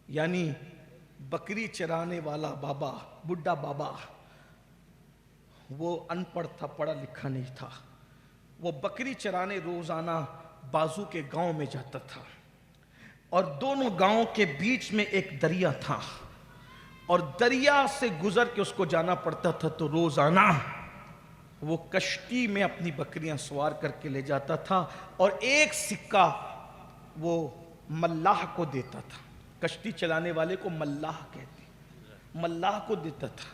یعنی بکری چرانے والا بابا، بڈھا بابا، وہ ان پڑھ تھا، پڑھا لکھا نہیں تھا، وہ بکری چرانے روزانہ بازو کے گاؤں میں جاتا تھا، اور دونوں گاؤں کے بیچ میں ایک دریا تھا، اور دریا سے گزر کے اس کو جانا پڑتا تھا، تو روزانہ وہ کشتی میں اپنی بکریاں سوار کر کے لے جاتا تھا، اور ایک سکہ وہ ملاح کو دیتا تھا، کشتی چلانے والے کو ملاح کہتے ہیں، ملاح کو دیتا تھا،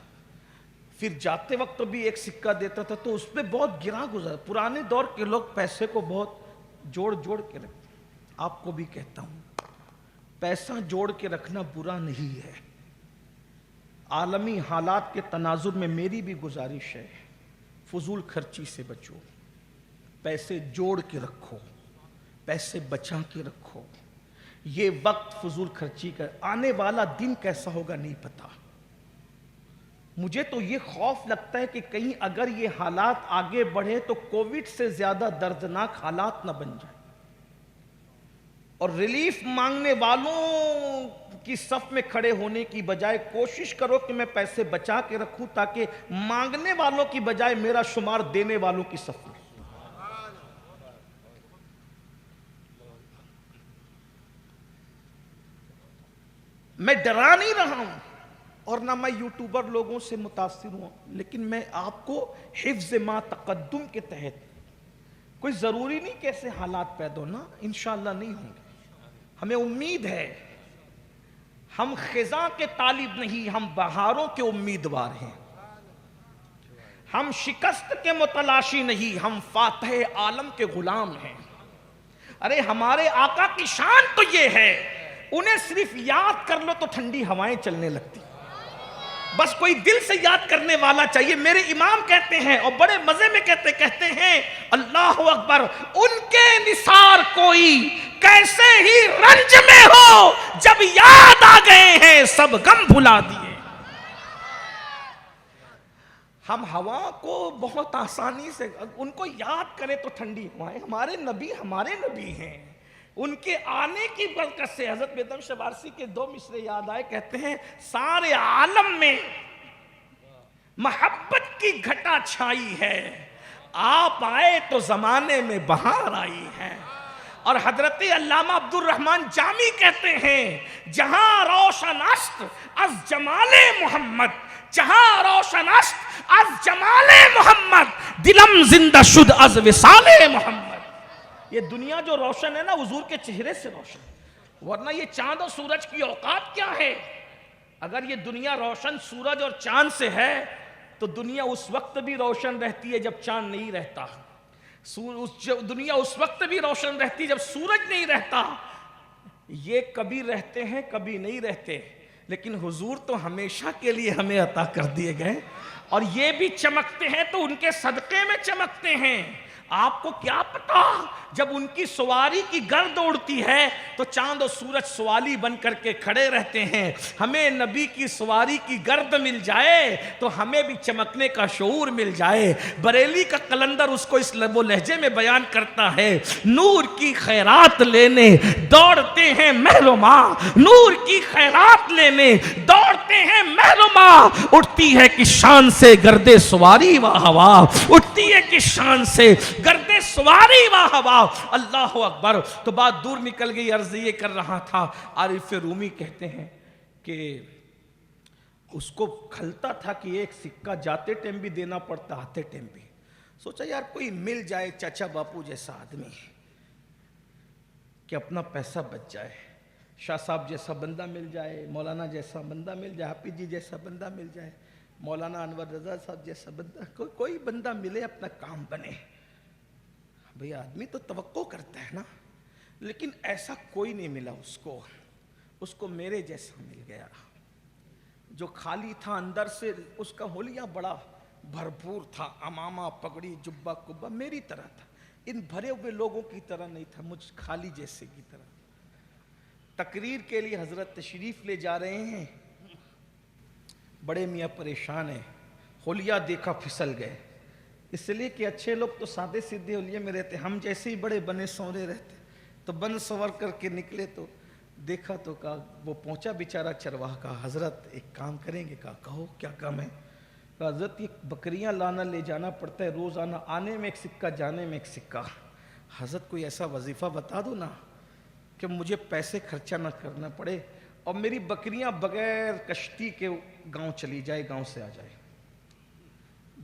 پھر جاتے وقت بھی ایک سکہ دیتا تھا، تو اس پہ بہت گرا گزرا۔ پرانے دور کے لوگ پیسے کو بہت جوڑ کے رکھتے ہیں، آپ کو بھی کہتا ہوں پیسہ جوڑ کے رکھنا برا نہیں ہے، عالمی حالات کے تناظر میں میری بھی گزارش ہے، فضول خرچی سے بچو، پیسے جوڑ کے رکھو، پیسے بچا کے رکھو، یہ وقت فضول خرچی کا، آنے والا دن کیسا ہوگا نہیں پتا۔ مجھے تو یہ خوف لگتا ہے کہ کہیں اگر یہ حالات آگے بڑھے تو کووڈ سے زیادہ دردناک حالات نہ بن جائیں، اور ریلیف مانگنے والوں کی صف میں کھڑے ہونے کی بجائے کوشش کرو کہ میں پیسے بچا کے رکھوں، تاکہ مانگنے والوں کی بجائے میرا شمار دینے والوں کی صف میں۔ میں ڈرا نہیں رہا ہوں، اور نہ میں یوٹیوبر لوگوں سے متاثر ہوں، لیکن میں آپ کو حفظ ما تقدم کے تحت، کوئی ضروری نہیں کہ ایسے حالات پیدا ہونا، انشاءاللہ نہیں ہوں گے، ہمیں امید ہے، ہم خزاں کے طالب نہیں، ہم بہاروں کے امیدوار ہیں، ہم شکست کے متلاشی نہیں، ہم فاتح عالم کے غلام ہیں۔ ارے ہمارے آقا کی شان تو یہ ہے، انہیں صرف یاد کر لو تو ٹھنڈی ہوائیں چلنے لگتی، بس کوئی دل سے یاد کرنے والا چاہیے۔ میرے امام کہتے ہیں، اور بڑے مزے میں کہتے ہیں، اللہ اکبر، ان کے نثار کوئی کیسے ہی رنج میں ہو، جب یاد آ گئے ہیں سب غم بھلا دیے۔ ہم ہوا کو بہت آسانی سے، ان کو یاد کرے تو ٹھنڈی ہوائیں، ہمارے نبی ہیں، ان کے آنے کی برکت سے حضرت بیدم شبارسی کے دو مصرے یاد آئے، کہتے ہیں سارے عالم میں محبت کی گھٹا چھائی ہے، آپ آئے تو زمانے میں بہار آئی ہے۔ اور حضرت علامہ عبد الرحمن جامی کہتے ہیں جہاں روشن است از جمال محمد، جہاں روشن است از جمال محمد، دلم زندہ شد از وصال محمد۔ یہ دنیا جو روشن ہے نا، حضور کے چہرے سے روشن ہے، ورنہ یہ چاند اور سورج کی اوقات کیا ہے؟ اگر یہ دنیا روشن سورج اور چاند سے ہے تو دنیا اس وقت بھی روشن رہتی ہے جب چاند نہیں رہتا، دنیا اس وقت بھی روشن رہتی ہے جب سورج نہیں رہتا۔ یہ کبھی رہتے ہیں کبھی نہیں رہتے، لیکن حضور تو ہمیشہ کے لیے ہمیں عطا کر دیے گئے، اور یہ بھی چمکتے ہیں تو ان کے صدقے میں چمکتے ہیں۔ آپ کو کیا پتا جب ان کی سواری کی گرد اڑتی ہے تو چاند و سورج سوالی بن کر کے کھڑے رہتے ہیں. ہمیں نبی کی سواری کی گرد مل جائے تو ہمیں بھی چمکنے کا شعور مل جائے. بریلی کا قلندر اس کو اس لب و لہجے میں بیان کرتا ہے, نور کی خیرات لینے دوڑتے ہیں محل و ماں, نور کی خیرات لینے دوڑتے ہیں محل و ماں, اٹھتی ہے کہ شان سے گرد سواری و ہوا, اٹھتی ہے کہ شان سے گرد سواری و ہوا. اللہ اکبر. تو بات دور نکل گئی, عرض یہ کر رہا تھا, عارف رومی کہتے ہیں کہ اس کو کھلتا تھا کہ ایک سکہ جاتے ٹائم بھی دینا پڑتا, آتے ٹائم بھی. سوچا یار کوئی مل جائے چچا باپو جیسا آدمی کہ اپنا پیسہ بچ جائے, شاہ صاحب جیسا بندہ مل جائے, مولانا جیسا بندہ مل جائے, حافظ جی جیسا بندہ مل جائے, مولانا انور رضا صاحب جیسا بندہ, کوئی بندہ ملے اپنا کام بنے. بھئی آدمی تو توقع کرتا ہے نا, لیکن ایسا کوئی نہیں ملا اس کو میرے جیسا مل گیا جو خالی تھا اندر سے. اس کا حلیہ بڑا بھرپور تھا, امامہ پگڑی جبہ کبہ میری طرح تھا, ان بھرے ہوئے لوگوں کی طرح نہیں تھا, مجھ خالی جیسے کی طرح. تقریر کے لیے حضرت تشریف لے جا رہے ہیں, بڑے میاں پریشان ہیں, حلیہ دیکھا پھسل گئے. اس لیے کہ اچھے لوگ تو سادے سیدھے حلیے میں رہتے, ہم جیسے ہی بڑے بنے سورے رہتے. تو بن سور کر کے نکلے تو دیکھا تو کہا, وہ پہنچا بیچارہ چرواہ, کہا حضرت ایک کام کریں گے؟ کہو کیا کام ہے؟ کہا حضرت یہ بکریاں لانا لے جانا پڑتا ہے روزانہ, آنے میں ایک سکہ جانے میں ایک سکہ. حضرت کوئی ایسا وظیفہ بتا دو نا کہ مجھے پیسے خرچہ نہ کرنا پڑے اور میری بکریاں بغیر کشتی کے گاؤں چلی جائے, گاؤں سے آ جائے.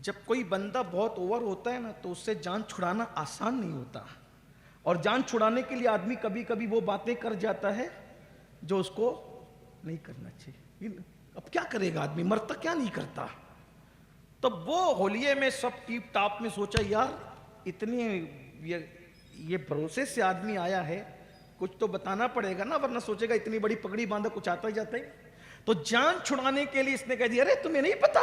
جب کوئی بندہ بہت اوور ہوتا ہے نا تو اس سے جان چھڑانا آسان نہیں ہوتا, اور جان چھڑانے کے لیے آدمی کبھی کبھی وہ باتیں کر جاتا ہے جو اس کو نہیں کرنا چاہیے. اب کیا کرے گا آدمی, مرتا کیا نہیں کرتا. تو وہ ہولیے میں سب ٹیپ ٹاپ میں سوچا یار اتنی یہ بھروسے سے آدمی آیا ہے, کچھ تو بتانا پڑے گا نا, ورنہ سوچے گا اتنی بڑی پگڑی باندھا کچھ آتا ہی جاتا ہے. تو جان چھڑانے کے لیے اس نے کہہ دیا ارے تمہیں نہیں پتا,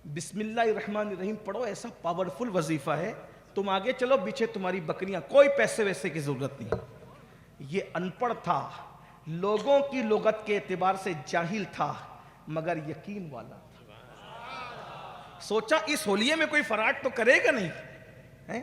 بسم اللہ الرحمن الرحیم پڑھو, ایسا پاورفل وظیفہ ہے, تم آگے چلو پیچھے تمہاری بکریاں, کوئی پیسے ویسے کی ضرورت نہیں. یہ ان پڑھ تھا, لوگوں کی لغت کے اعتبار سے جاہل تھا, مگر یقین والا تھا. سوچا اس ہولیے میں کوئی فراڈ تو کرے گا نہیں,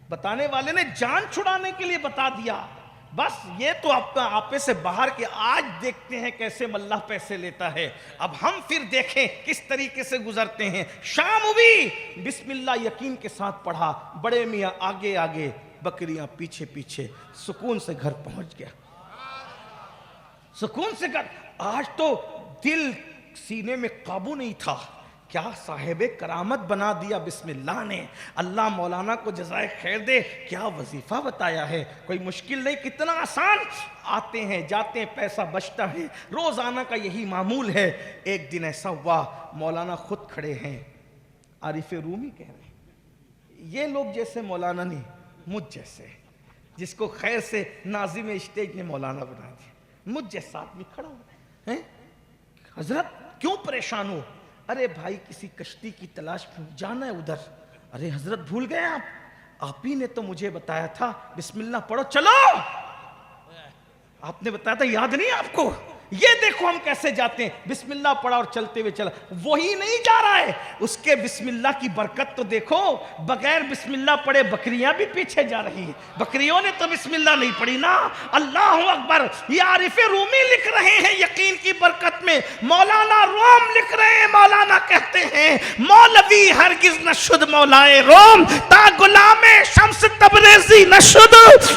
بتانے والے نے جان چھڑانے کے لیے بتا دیا, بس یہ تو آپے سے باہر کے آج دیکھتے ہیں کیسے ملہ پیسے لیتا ہے, اب ہم پھر دیکھیں کس طریقے سے گزرتے ہیں. شام ہوئی, بسم اللہ یقین کے ساتھ پڑھا, بڑے میاں آگے آگے, بکریاں پیچھے پیچھے, سکون سے گھر پہنچ گیا, سکون سے گھر. آج تو دل سینے میں قابو نہیں تھا, کیا صاحب کرامت بنا دیا بسم اللہ نے. اللہ مولانا کو جزائے خیر دے, کیا وظیفہ بتایا ہے, کوئی مشکل نہیں, کتنا آسان. آتے ہیں جاتے ہیں, پیسہ بچتا ہے, روزانہ کا یہی معمول ہے. ایک دن ایسا ہوا, مولانا خود کھڑے ہیں, عارف رومی کہہ رہے ہیں یہ لوگ جیسے مولانا نہیں, مجھ جیسے, جس کو خیر سے ناظم اسٹیج نے مولانا بنا دیا, مجھ جیسا آدمی کھڑا ہو. حضرت کیوں پریشان ہو؟ ارے بھائی کسی کشتی کی تلاش میں جانا ہے ادھر. ارے حضرت بھول گئے آپ ہی نے تو مجھے بتایا تھا بسم اللہ پڑھو چلو. آپ نے بتایا تھا, یاد نہیں آپ کو؟ یہ دیکھو ہم کیسے جاتے ہیں, بسم اللہ پڑھا اور چلتے ہوئے چلا. وہی نہیں جا رہا ہے, اس کے بسم اللہ کی برکت تو دیکھو, بغیر بسم اللہ پڑھے بکریاں بھی پیچھے جا رہی ہیں. بکریوں نے تو بسم اللہ نہیں پڑھی نا. اللہ اکبر. یہ عارف رومی لکھ رہے ہیں یقین کی برکت میں, مولانا روم لکھ رہے ہیں, مولانا کہتے ہیں مولوی ہرگز نہ شد مولائے روم تا غلام شمس تبریزی نہ شد.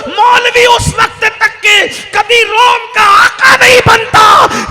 مولوی اس وقت تک کہ کبھی روم کا آقا نہیں بنتا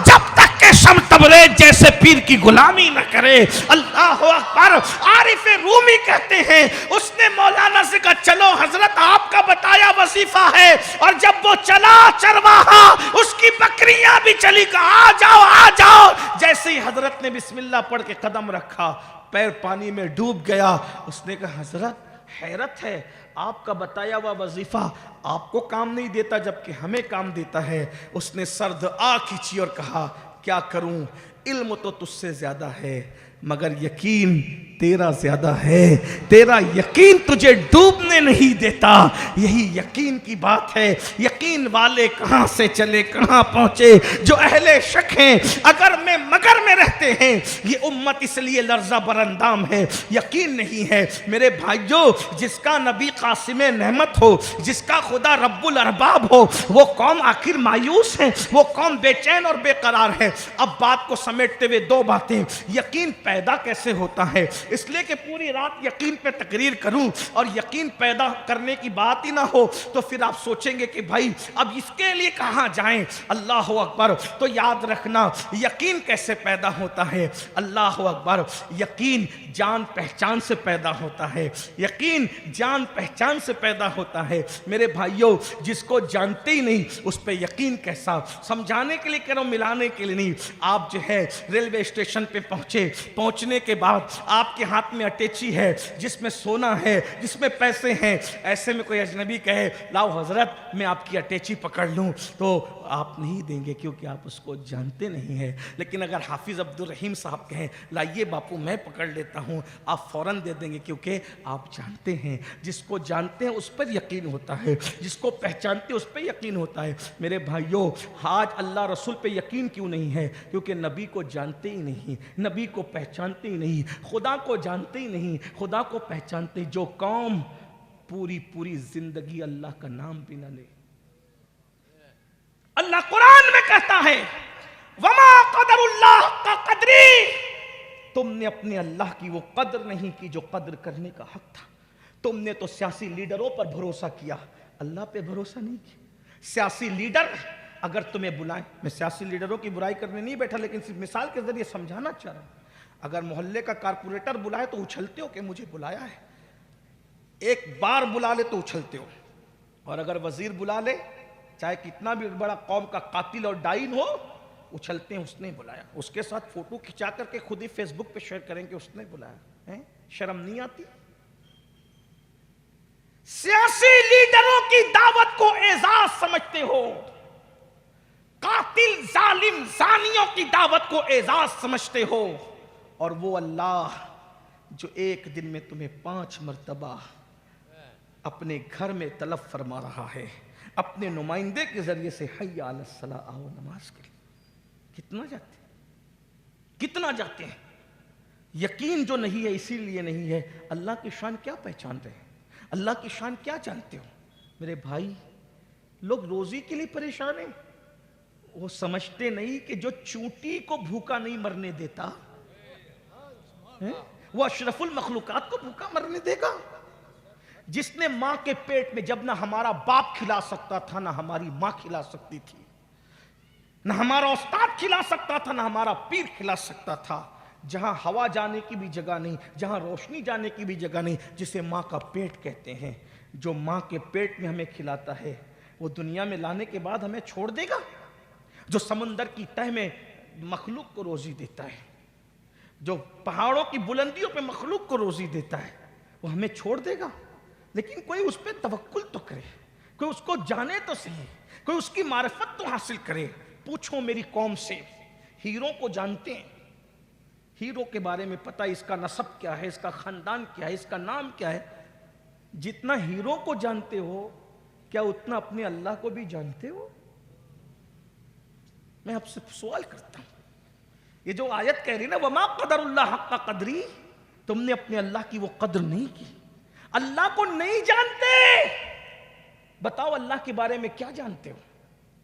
جب تک کہ شمس تبریز جیسے پیر کی غلامی نہ کرے. اللہ اکبر. عارف رومی کہتے ہیں اس نے مولانا سے کہا چلو حضرت آپ کا بتایا وظیفہ ہے, اور جب وہ چلا چرواہا اس کی بکریاں بھی چلی, کہا آ جاؤ آ جاؤ. جیسے ہی حضرت نے بسم اللہ پڑھ کے قدم رکھا, پیر پانی میں ڈوب گیا. اس نے کہا حضرت حیرت ہے, آپ کا بتایا ہوا وظیفہ آپ کو کام نہیں دیتا جبکہ ہمیں کام دیتا ہے. اس نے سرد آہ کھینچی اور کہا کیا کروں, علم تو تجھ سے زیادہ ہے, مگر یقین تیرا زیادہ ہے. تیرا یقین تجھے ڈوبنے نہیں دیتا. یہی یقین کی بات ہے. یقین والے کہاں سے چلے کہاں پہنچے. جو اہل شک ہیں اگر میں مگر میں رہتے ہیں. یہ امت اس لیے لرزہ براندام ہے. یقین نہیں ہے میرے بھائیوں. جس کا نبی قاسم نعمت ہو, جس کا خدا رب الارباب ہو, وہ قوم آخر مایوس ہے, وہ قوم بے چین اور بے قرار ہے. اب بات کو سمیٹتے ہوئے دو باتیں. یقین پیدا کیسے ہوتا ہے؟ اس لیے کہ پوری رات یقین پہ تقریر کروں اور یقین پیدا کرنے کی بات ہی نہ ہو تو پھر آپ سوچیں گے کہ بھائی اب اس کے لیے کہاں جائیں. اللہ اکبر. تو یاد رکھنا یقین کیسے پیدا ہوتا ہے. اللہ اکبر. یقین جان پہچان سے پیدا ہوتا ہے. یقین جان پہچان سے پیدا ہوتا ہے. میرے بھائیوں, جس کو جانتے ہی نہیں اس پہ یقین کیسا. سمجھانے کے لیے کہہ رہا ہوں, ملانے کے لیے نہیں. آپ جو ہے ریلوے اسٹیشن پہ پہنچے, پہنچنے کے بعد آپ کے ہاتھ میں اٹیچی ہے جس میں سونا ہے, جس میں پیسے ہیں. ایسے میں کوئی اجنبی کہے لاؤ حضرت میں آپ کی اٹیچی پکڑ لوں, تو آپ نہیں دیں گے کیونکہ آپ اس کو جانتے نہیں ہیں. لیکن اگر حافظ عبد الرحیم صاحب کہیں لائیے باپو میں پکڑ لیتا ہوں, آپ فوراً دے دیں گے کیونکہ آپ جانتے ہیں. جس کو جانتے ہیں اس پر یقین ہوتا ہے, جس کو پہچانتے ہیں اس پہ یقین ہوتا ہے. میرے بھائیوں, آج اللہ رسول پہ یقین کیوں نہیں ہے؟ کیونکہ نبی کو جانتے ہی نہیں, نبی کو پہچانتے ہی نہیں, خدا کو جانتے ہی نہیں, خدا کو پہچانتے ہی. جو قوم پوری زندگی اللہ کا نام بھی نہ لے. اللہ قرآن میں کہتا ہے وما قدر اللہ کا قدری, تم نے اپنے اللہ کی وہ قدر نہیں کی جو قدر کرنے کا حق تھا. تم نے تو سیاسی لیڈروں پر بھروسہ کیا, اللہ پہ بھروسہ نہیں کیا. سیاسی لیڈر اگر تمہیں بلائیں, میں سیاسی لیڈروں کی برائی کرنے نہیں بیٹھا لیکن صرف مثال کے ذریعے سمجھانا چاہ رہا ہوں. اگر محلے کا کارپوریٹر بلائے تو اچھلتے ہو کہ مجھے بلایا ہے, ایک بار بلا لے تو اچھلتے ہو. اور اگر وزیر بلا لے, چاہے کتنا بھی بڑا قوم کا قاتل اور ڈائن ہو, اچھلتے ہیں اس نے بلایا. اس کے ساتھ فوٹو کھچا کر کے خود ہی فیس بک پہ شیئر کریں کہ اس نے بلایا. شرم نہیں آتی؟ سیاسی لیڈروں کی دعوت کو اعزاز سمجھتے ہو, قاتل ظالم زانیوں کی دعوت کو اعزاز سمجھتے ہو, اور وہ اللہ جو ایک دن میں تمہیں 5 مرتبہ اپنے گھر میں طلب فرما رہا ہے اپنے نمائندے کے ذریعے سے, حی علی الصلاۃ, آؤ نماز کے لیے. کتنا جاتے ہیں, کتنا جاتے ہیں. یقین جو نہیں ہے اسی لیے نہیں ہے. اللہ کی شان کیا پہچان رہے ہیں, اللہ کی شان کیا جانتے ہو؟ میرے بھائی, لوگ روزی کے لیے پریشان ہیں, وہ سمجھتے نہیں کہ جو چونٹی کو بھوکا نہیں مرنے دیتا وہ اشرف المخلوقات کو بھوکا مرنے دے گا. جس نے ماں کے پیٹ میں, جب نہ ہمارا باپ کھلا سکتا تھا نہ ہماری ماں کھلا سکتی تھی, نہ ہمارا استاد کھلا سکتا تھا نہ ہمارا پیر کھلا سکتا تھا, جہاں ہوا جانے کی بھی جگہ نہیں, جہاں روشنی جانے کی بھی جگہ نہیں, جسے ماں کا پیٹ کہتے ہیں. جو ماں کے پیٹ میں ہمیں کھلاتا ہے وہ دنیا میں لانے کے بعد ہمیں چھوڑ دے گا. جو سمندر کی تہ میں مخلوق کو روزی دیتا ہے, جو پہاڑوں کی بلندیوں پہ مخلوق کو روزی دیتا ہے, وہ ہمیں چھوڑ دے گا. لیکن کوئی اس پہ توکل تو کرے, کوئی اس کو جانے تو صحیح, کوئی اس کی معرفت تو حاصل کرے. پوچھو میری قوم سے, ہیروں کو جانتے ہیں, ہیرو کے بارے میں پتہ اس کا نسب کیا ہے, اس کا خاندان کیا ہے, اس کا نام کیا ہے. جتنا ہیرو کو جانتے ہو کیا اتنا اپنے اللہ کو بھی جانتے ہو؟ میں آپ سے سوال کرتا ہوں. یہ جو آیت کہہ رہی نا وما قدر اللہ حق قدری, تم نے اپنے اللہ کی وہ قدر نہیں کی, اللہ کو نہیں جانتے. بتاؤ اللہ کے بارے میں کیا جانتے ہو؟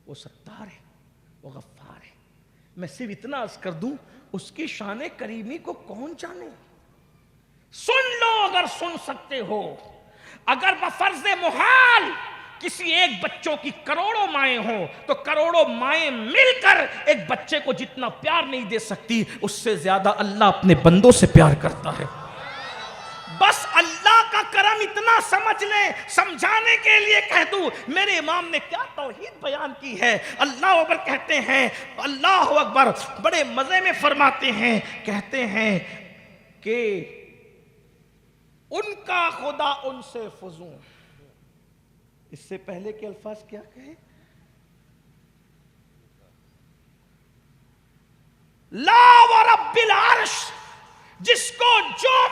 وہ ستار ہے, وہ غفار ہے. میں صرف اتنا عرض کر دوں, اس کی شان کریمی کو کون جانے. سن لو اگر سن سکتے ہو. اگر بفرض محال کسی ایک بچوں کی کروڑوں مائیں ہوں تو کروڑوں مائیں مل کر ایک بچے کو جتنا پیار نہیں دے سکتی, اس سے زیادہ اللہ اپنے بندوں سے پیار کرتا ہے. بس اللہ کا کرم اتنا سمجھ لیں, سمجھانے کے لیے کہہ دوں. میرے امام نے کیا توحید بیان کی ہے. اللہ اکبر کہتے ہیں, اللہ اکبر, بڑے مزے میں فرماتے ہیں, کہتے ہیں کہ ان کا خدا ان سے فزوں. اس سے پہلے کے الفاظ کیا کہے؟ لا ورب العرش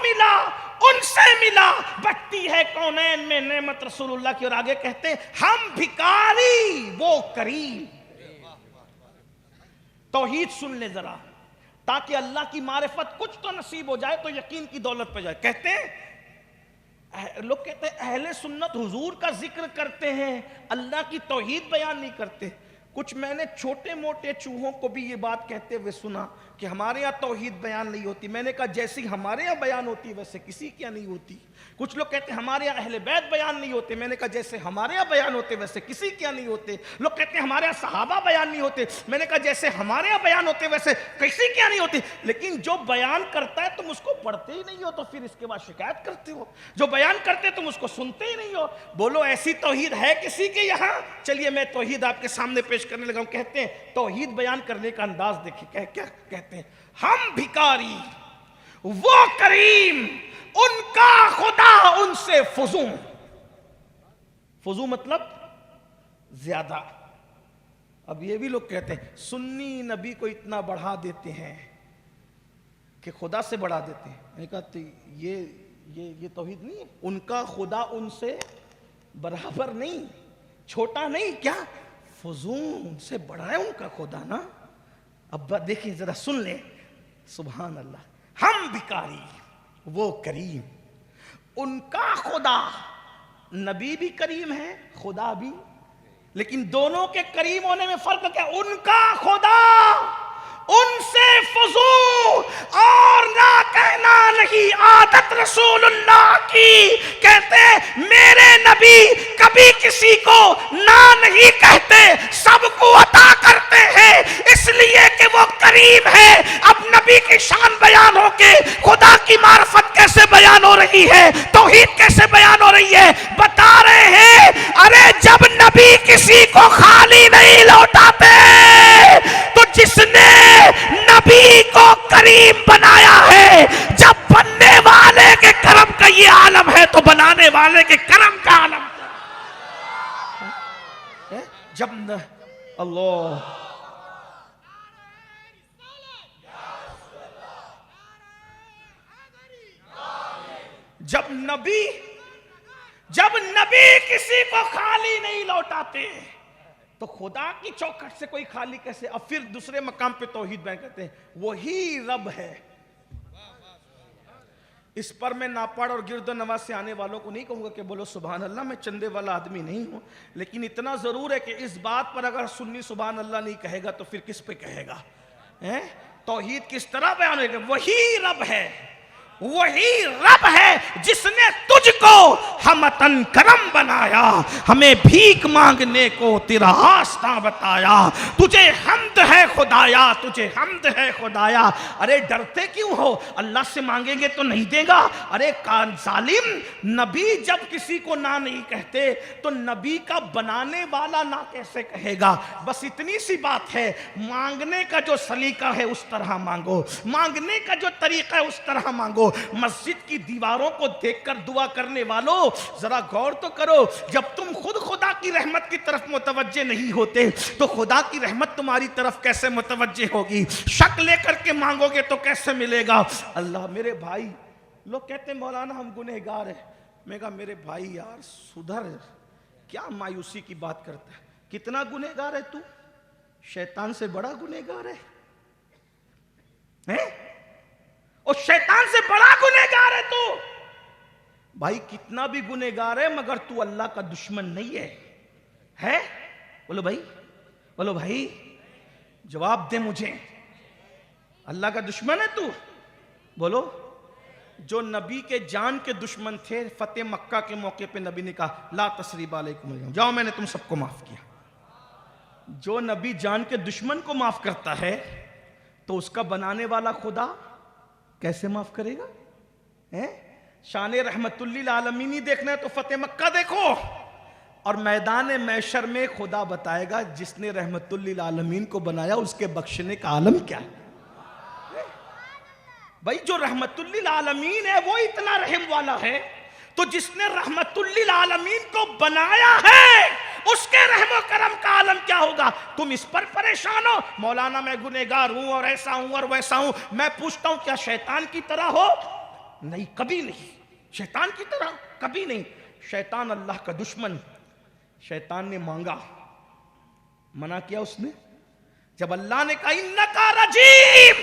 ملا ان سے ملا، بٹتی ہے کونین میں نعمت رسول اللہ کی. اور آگے کہتے ہیں ہم بھکاری وہ کریم. توحید سن لے ذرا تاکہ اللہ کی معرفت کچھ تو نصیب ہو جائے تو یقین کی دولت پہ جائے. کہتے ہیں لوگ کہتے ہیں اہل سنت حضور کا ذکر کرتے ہیں اللہ کی توحید بیان نہیں کرتے. کچھ میں نے چھوٹے موٹے چوہوں کو بھی یہ بات کہتے ہوئے سنا کہ ہمارے ہاں توحید بیان نہیں ہوتی. میں نے کہا جیسی ہمارے ہاں بیان ہوتی ویسے کسی کے ہاں نہیں ہوتی. کچھ لوگ کہتے ہیں ہمارے ہاں اہل بیت بیان نہیں ہوتے. میں نے کہا جیسے ہمارے ہاں بیان ہوتے ویسے کسی کے ہاں نہیں ہوتے. لوگ کہتے ہیں ہمارے ہاں صحابہ بیان نہیں ہوتے. میں نے کہا جیسے ہمارے ہاں بیان ہوتے ویسے کسی کے ہاں نہیں ہوتے. لیکن جو بیان کرتا ہے تم اس کو پڑھتے ہی نہیں ہو تو پھر اس کے بعد شکایت کرتے ہو. جو بیان کرتے تم اس کو سنتے ہی نہیں ہو. بولو ایسی توحید ہے کسی کے یہاں؟ چلیے میں توحید آپ کے سامنے پیش کرنے لگا ہوں. کہتے ہیں توحید بیان کرنے کا انداز دیکھیں. کیا کہتے ہیں؟ ہم بھکاری وہ کریم ان کا خدا ان سے فزوں. فزوں مطلب زیادہ. اب یہ بھی لوگ کہتے ہیں سنی نبی کو اتنا بڑھا دیتے ہیں کہ خدا سے بڑھا دیتے ہیں. میں نے کہا یہ توحید نہیں ہے. ان کا خدا ان سے برابر نہیں، چھوٹا نہیں. کیا فزون سے بڑا ہے ان کا خدا نا. اب دیکھیں ذرا سن لیں. سبحان اللہ. ہم بھکاری وہ کریم ان کا خدا. نبی بھی کریم ہے خدا بھی، لیکن دونوں کے کریم ہونے میں فرق کیا؟ ان کا خدا ان سے فزوں. اور نہ کہنا نہیں عادت رسول اللہ کی. کہتے میرے نبی کبھی کسی کو نہ نہیں کہتے، سب کو عطا کرتے ہیں اس لیے کہ وہ کریم ہے. اب نبی کی شان بیان ہو کے خدا کی معرفت کیسے بیان ہو رہی ہے، توحید کیسے بیان ہو رہی ہے؟ بتا رہے ہیں ارے جب نبی کسی کو خالی نہیں لوٹاتے تو جس نے نبی کو کریم بنایا ہے، جب بننے والے کے کرم کا یہ عالم ہے تو بنانے والے کے کرم کا عالم جب اللہ جب نبی کسی کو خالی نہیں لوٹاتے تو خدا کی چوکھٹ سے کوئی خالی کیسے؟ اب پھر دوسرے مقام پہ توحید بیان کرتے ہیں وہی رب ہے. اس پر میں ناپاڑ اور گرد و نواز سے آنے والوں کو نہیں کہوں گا کہ بولو سبحان اللہ. میں چندے والا آدمی نہیں ہوں، لیکن اتنا ضرور ہے کہ اس بات پر اگر سنی سبحان اللہ نہیں کہے گا تو پھر کس پہ کہے گا؟ توحید کس طرح بیان ہوگا؟ وہی رب ہے، وہی رب ہے جس نے تجھ کو ہمتن کرم بنایا، ہمیں بھیک مانگنے کو تیرا راستہ بتایا. تجھے حمد ہے خدایا، تجھے حمد ہے خدایا. ارے ڈرتے کیوں ہو؟ اللہ سے مانگیں گے تو نہیں دے گا. ارے ظالم، نبی جب کسی کو نہ نہیں کہتے تو نبی کا بنانے والا نہ کیسے کہے گا؟ بس اتنی سی بات ہے، مانگنے کا جو سلیقہ ہے اس طرح مانگو، مانگنے کا جو طریقہ ہے اس طرح مانگو. مسجد کی دیواروں کو دیکھ کر دعا کرنے والوں ذرا غور تو کرو. جب تم خود خدا کی رحمت کی طرف متوجہ نہیں ہوتے تو خدا کی رحمت تمہاری طرف کیسے متوجہ ہوگی؟ شک لے کر کے مانگو گے تو کیسے ملے گا؟ اللہ میرے بھائی، لوگ کہتے ہیں مولانا ہم گنہگار ہیں. میں کہا میرے بھائی یار سدھر، کیا مایوسی کی بات کرتا ہے؟ کتنا گنہگار ہے تو؟ شیطان سے بڑا گنہگار ہے. اور شیطان سے بڑا گنہگار ہے تو. بھائی کتنا بھی گنہگار ہے مگر تو اللہ کا دشمن نہیں ہے. بولو بھائی، بولو بھائی، جواب دے مجھے. اللہ کا دشمن ہے تو؟ بولو. جو نبی کے جان کے دشمن تھے، فتح مکہ کے موقع پہ نبی نے کہا لا تثریب علیکم اليوم، جاؤ میں نے تم سب کو معاف کیا. جو نبی جان کے دشمن کو معاف کرتا ہے تو اس کا بنانے والا خدا کیسے معاف کرے گا؟ شان رحمت للعالمین ہی دیکھنا ہے تو فتح مکہ دیکھو، اور میدان محشر میں خدا بتائے گا جس نے رحمت للعالمین کو بنایا اس کے بخشنے کا عالم کیا ہے. بھائی جو رحمت للعالمین ہے وہ اتنا رحم والا ہے تو جس نے رحمت للعالمین کو بنایا ہے اس کے رحم و کرم کا عالم کیا ہوگا؟ تم اس پر پریشان ہو مولانا میں گنہگار ہوں اور ایسا ہوں اور ویسا ہوں. میں پوچھتا ہوں کیا شیطان کی طرح ہو؟ نہیں، کبھی نہیں، شیطان کی طرح کبھی نہیں۔ شیطان اللہ کا دشمن، شیطان نے مانگا، منع کیا اس نے، جب اللہ نے کہا انکا رجیم،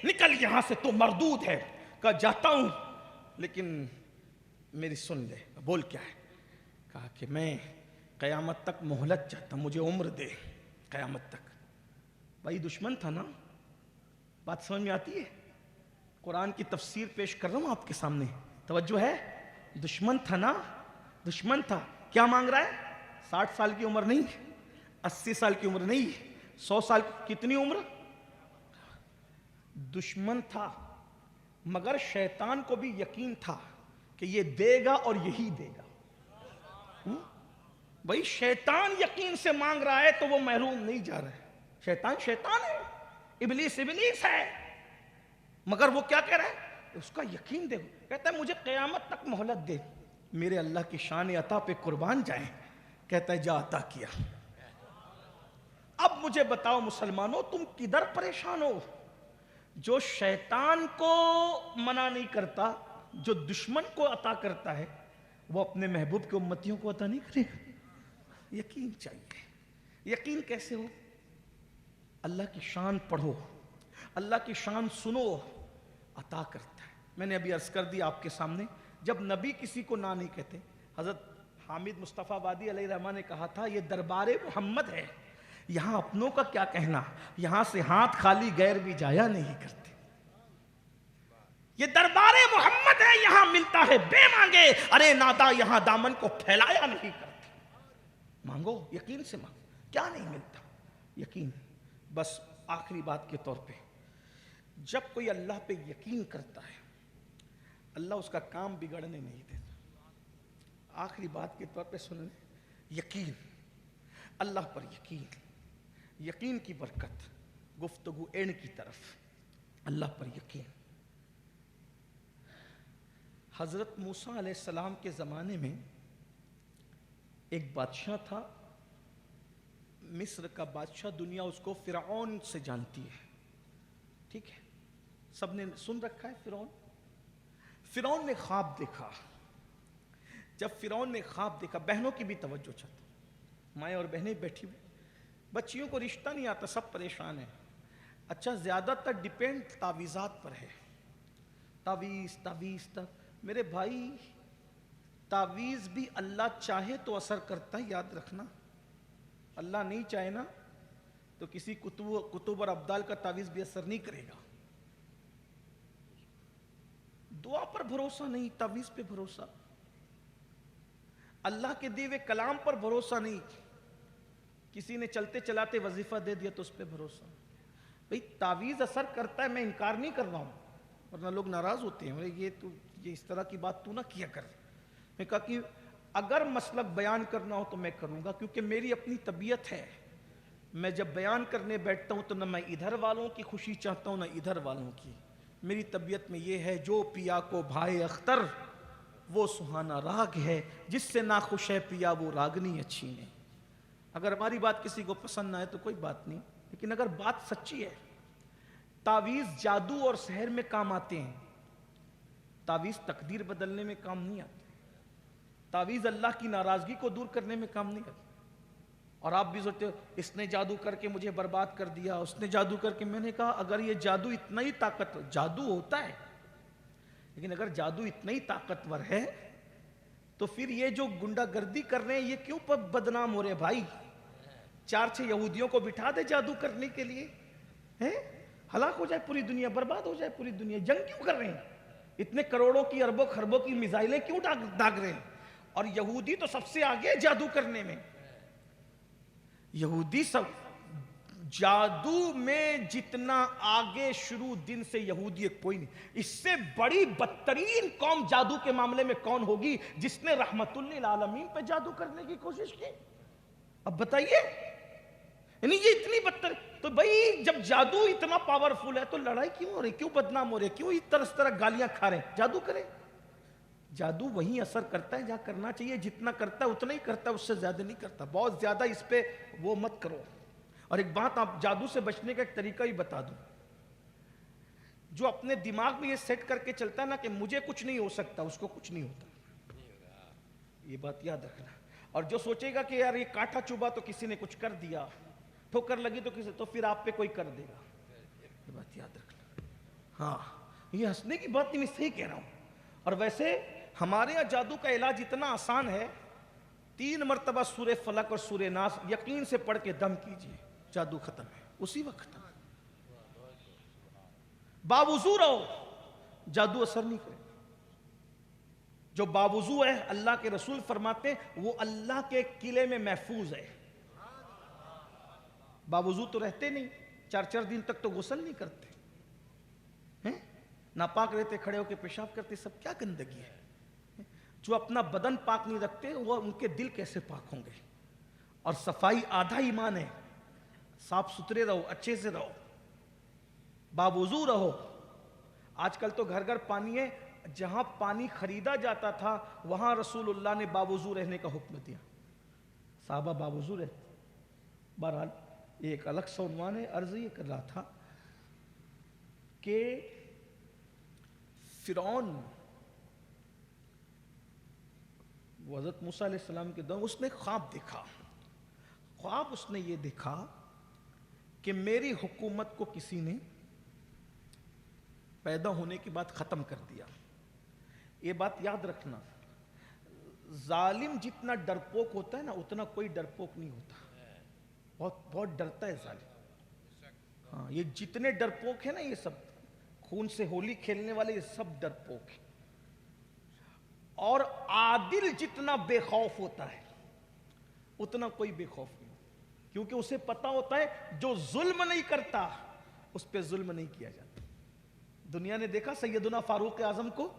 نکل یہاں سے، تو مردود ہے، کہا جاتا ہوں لیکن میری سن لے۔ بول کیا ہے؟ کہا کہ میں قیامت تک مہلت چاہتا ہوں، مجھے عمر دے قیامت تک۔ بھائی دشمن تھا نا، بات سمجھ میں آتی ہے؟ قرآن کی تفسیر پیش کر رہا ہوں آپ کے سامنے، توجہ ہے؟ دشمن تھا نا، دشمن تھا، کیا مانگ رہا ہے؟ 60 سال کی عمر نہیں، 80 سال کی عمر نہیں، 100 سال، کتنی عمر؟ دشمن تھا، مگر شیطان کو بھی یقین تھا کہ یہ دے گا اور یہی دے گا۔ بھائی شیطان یقین سے مانگ رہا ہے تو وہ محروم نہیں جا رہا ہے۔ شیطان شیطان ہے، ابلیس ابلیس ہے، مگر وہ کیا کہہ رہا ہے؟ اس کا یقین دے، کہتا ہے مجھے قیامت تک مہلت دے۔ میرے اللہ کی شان عطا پہ قربان جائیں، کہتا ہے جا عطا کیا۔ اب مجھے بتاؤ مسلمانوں، تم کدھر پریشان ہو؟ جو شیطان کو منع نہیں کرتا، جو دشمن کو عطا کرتا ہے، وہ اپنے محبوب کے امتیوں کو عطا نہیں کرے گا؟ یقین چاہیے۔ یقین کیسے ہو؟ اللہ کی شان پڑھو، اللہ کی شان سنو، عطا کرتا ہے۔ میں نے ابھی عرض کر دی آپ کے سامنے، جب نبی کسی کو نہ نہیں کہتے، حضرت حامد مصطفیٰ وادی علیہ الرحمہ نے کہا تھا یہ دربار محمد ہے، یہاں اپنوں کا کیا کہنا، یہاں سے ہاتھ خالی غیر بھی جایا نہیں کرتے۔ یہ دربار محمد ہے، یہاں ملتا ہے بے مانگے، ارے نادا یہاں دامن کو پھیلایا نہیں کرتے۔ مانگو، یقین سے مانگو، کیا نہیں ملتا؟ یقین۔ بس آخری بات کے طور پہ، جب کوئی اللہ پہ یقین کرتا ہے، اللہ اس کا کام بگڑنے نہیں دیتا۔ آخری بات کے طور پہ سن لیں، یقین، اللہ پر یقین، یقین کی برکت، گفتگو اینڈ کی طرف، اللہ پر یقین۔ حضرت موسیٰ علیہ السلام کے زمانے میں ایک بادشاہ تھا، مصر کا بادشاہ، دنیا اس کو فرعون سے جانتی ہے، ٹھیک ہے؟ سب نے سن رکھا ہے فرعون۔ فرعون نے خواب دیکھا۔ جب فرعون نے خواب دیکھا، بہنوں کی بھی توجہ چاہتا ہوں، مائیں اور بہنیں بیٹھی ہوئی، بچیوں کو رشتہ نہیں آتا، سب پریشان ہیں۔ اچھا زیادہ تر ڈیپینڈ تعویذات پر ہے، تعویذ تعویذ۔ میرے بھائی تعویذ بھی اللہ چاہے تو اثر کرتا ہے، یاد رکھنا۔ اللہ نہیں چاہے نا تو کسی کتب اور ابدال کا تعویذ بھی اثر نہیں کرے گا۔ دعا پر بھروسہ نہیں، تعویذ پہ بھروسہ۔ اللہ کے دیے ہوئے کلام پر بھروسہ نہیں، کسی نے چلتے چلاتے وظیفہ دے دیا تو اس پہ بھروسہ۔ بھئی تعویذ اثر کرتا ہے، میں انکار نہیں کر رہا ہوں، ورنہ لوگ ناراض ہوتے ہیں، یہ اس طرح کی بات تو نہ کیا کر۔ میں کہا کہ اگر مسلک بیان کرنا ہو تو میں کروں گا، کیونکہ میری اپنی طبیعت ہے، میں جب بیان کرنے بیٹھتا ہوں تو نہ میں ادھر والوں کی خوشی چاہتا ہوں نہ ادھر والوں کی۔ میری طبیعت میں یہ ہے، جو پیا کو بھائے اختر وہ سہانا راگ ہے، جس سے نہ خوش ہے پیا وہ راگنی اچھی نہیں۔ اگر ہماری بات کسی کو پسند نہ آئے تو کوئی بات نہیں، لیکن اگر بات سچی ہے، تعویذ جادو اور سحر میں کام آتے ہیں، تعویذ تقدیر بدلنے میں کام نہیں آتے، تعویذ اللہ کی ناراضگی کو دور کرنے میں کام نہیں آتے۔ اور آپ بھی سوچتے ہو اس نے جادو کر کے مجھے برباد کر دیا، اس نے جادو کر کے، میں نے کہا اگر یہ جادو اتنا ہی جادو ہوتا ہے، لیکن اگر جادو اتنا ہی طاقتور ہے تو پھر یہ جو گنڈا گردی کر رہے ہیں یہ کیوں بدنام ہو رہے ہیں؟ بھائی 4-6 یہودیوں کو بٹھا دے جادو کرنے کے لیے، ہلاک ہو جائے پوری دنیا، برباد ہو جائے پوری دنیا، جنگ کیوں کر رہے ہیں؟ اتنے کروڑوں کی اربوں خربوں کی میزائلیں کیوں داغ رہے ہیں؟ اور یہودی تو سب سے آگے جادو کرنے میں، یہودی سب جادو میں جتنا آگے شروع دن سے یہودی کوئی نہیں۔ اس سے بڑی بدترین قوم جادو کے معاملے میں کون ہوگی جس نے رحمت للعالمین پہ جادو کرنے کی کوشش کی؟ اب بتائیے، یعنی یہ اتنی بدتر۔ تو بھئی جب جادو اتنا پاورفل ہے تو لڑائی کیوں ہو رہی، کیوں بدنام ہو رہے، کیوں اس طرح گالیاں کھا رہے ہیں؟ جادو کریں، جادو وہیں اثر کرتا ہے جہاں کرنا چاہیے، جتنا کرتا ہے اتنا ہی کرتا ہے، اس سے زیادہ نہیں کرتا۔ بہت زیادہ اس پہ وہ مت کرو۔ اور ایک بات آپ جادو سے بچنے کا ایک طریقہ ہی بتا دوں، جو اپنے دماغ میں یہ سیٹ کر کے چلتا ہے نا کہ مجھے کچھ نہیں ہو سکتا، اس کو کچھ نہیں ہوتا. یہ بات یاد رکھنا. اور جو سوچے گا کہ یار یہ کانٹا چبھا تو کسی نے کچھ کر دیا، ٹھوکر لگی تو پھر آپ پہ کوئی کر دے گا. یہ بات یاد رکھنا. ہاں یہ ہنسنے کی بات نہیں، میں صحیح کہہ رہا ہوں. اور ویسے ہمارے یہاں جادو کا علاج اتنا آسان ہے، 3 مرتبہ سورہ فلق اور سورہ ناس یقین سے پڑھ کے دم کیجئے، جادو ختم ہے اسی وقت. باوضو رہو، جادو اثر نہیں کرے. جو باوضو ہے اللہ کے رسول فرماتے ہیں وہ اللہ کے قلعے میں محفوظ ہے. باوضو تو رہتے نہیں، 4 دن تک تو غسل نہیں کرتے، ناپاک رہتے، کھڑے ہو کے پیشاب کرتے، سب کیا گندگی ہے. جو اپنا بدن پاک نہیں رکھتے وہ ان کے دل کیسے پاک ہوں گے. اور صفائی آدھا ایمان ہے. صاف ستھرے رہو، اچھے سے رہو، باوضو رہو. آج کل تو گھر گھر پانی ہے. جہاں پانی خریدا جاتا تھا وہاں رسول اللہ نے باوضو رہنے کا حکم دیا. صحابہ باوضو رہتے. بہرحال ایک الگ سا عنوان ہے. عرض یہ کر رہا تھا کہ فرعون وہ حضرت موسیٰ علیہ السلام کے دور اس نے خواب دیکھا. خواب اس نے یہ دیکھا کہ میری حکومت کو کسی نے پیدا ہونے کے بعد ختم کر دیا. یہ بات یاد رکھنا، ظالم جتنا ڈرپوک ہوتا ہے نا اتنا کوئی ڈرپوک نہیں ہوتا. بہت ڈرتا ہے ظالم. ہاں یہ جتنے ڈرپوک ہیں نا یہ سب خون سے ہولی کھیلنے والے یہ سب ڈرپوک ہیں. اور عادل جتنا بے خوف ہوتا ہے اتنا کوئی بے خوف نہیں، کیونکہ اسے پتا ہوتا ہے جو ظلم نہیں کرتا اس پہ ظلم نہیں کیا جاتا. دنیا نے دیکھا سیدنا فاروق اعظم کو،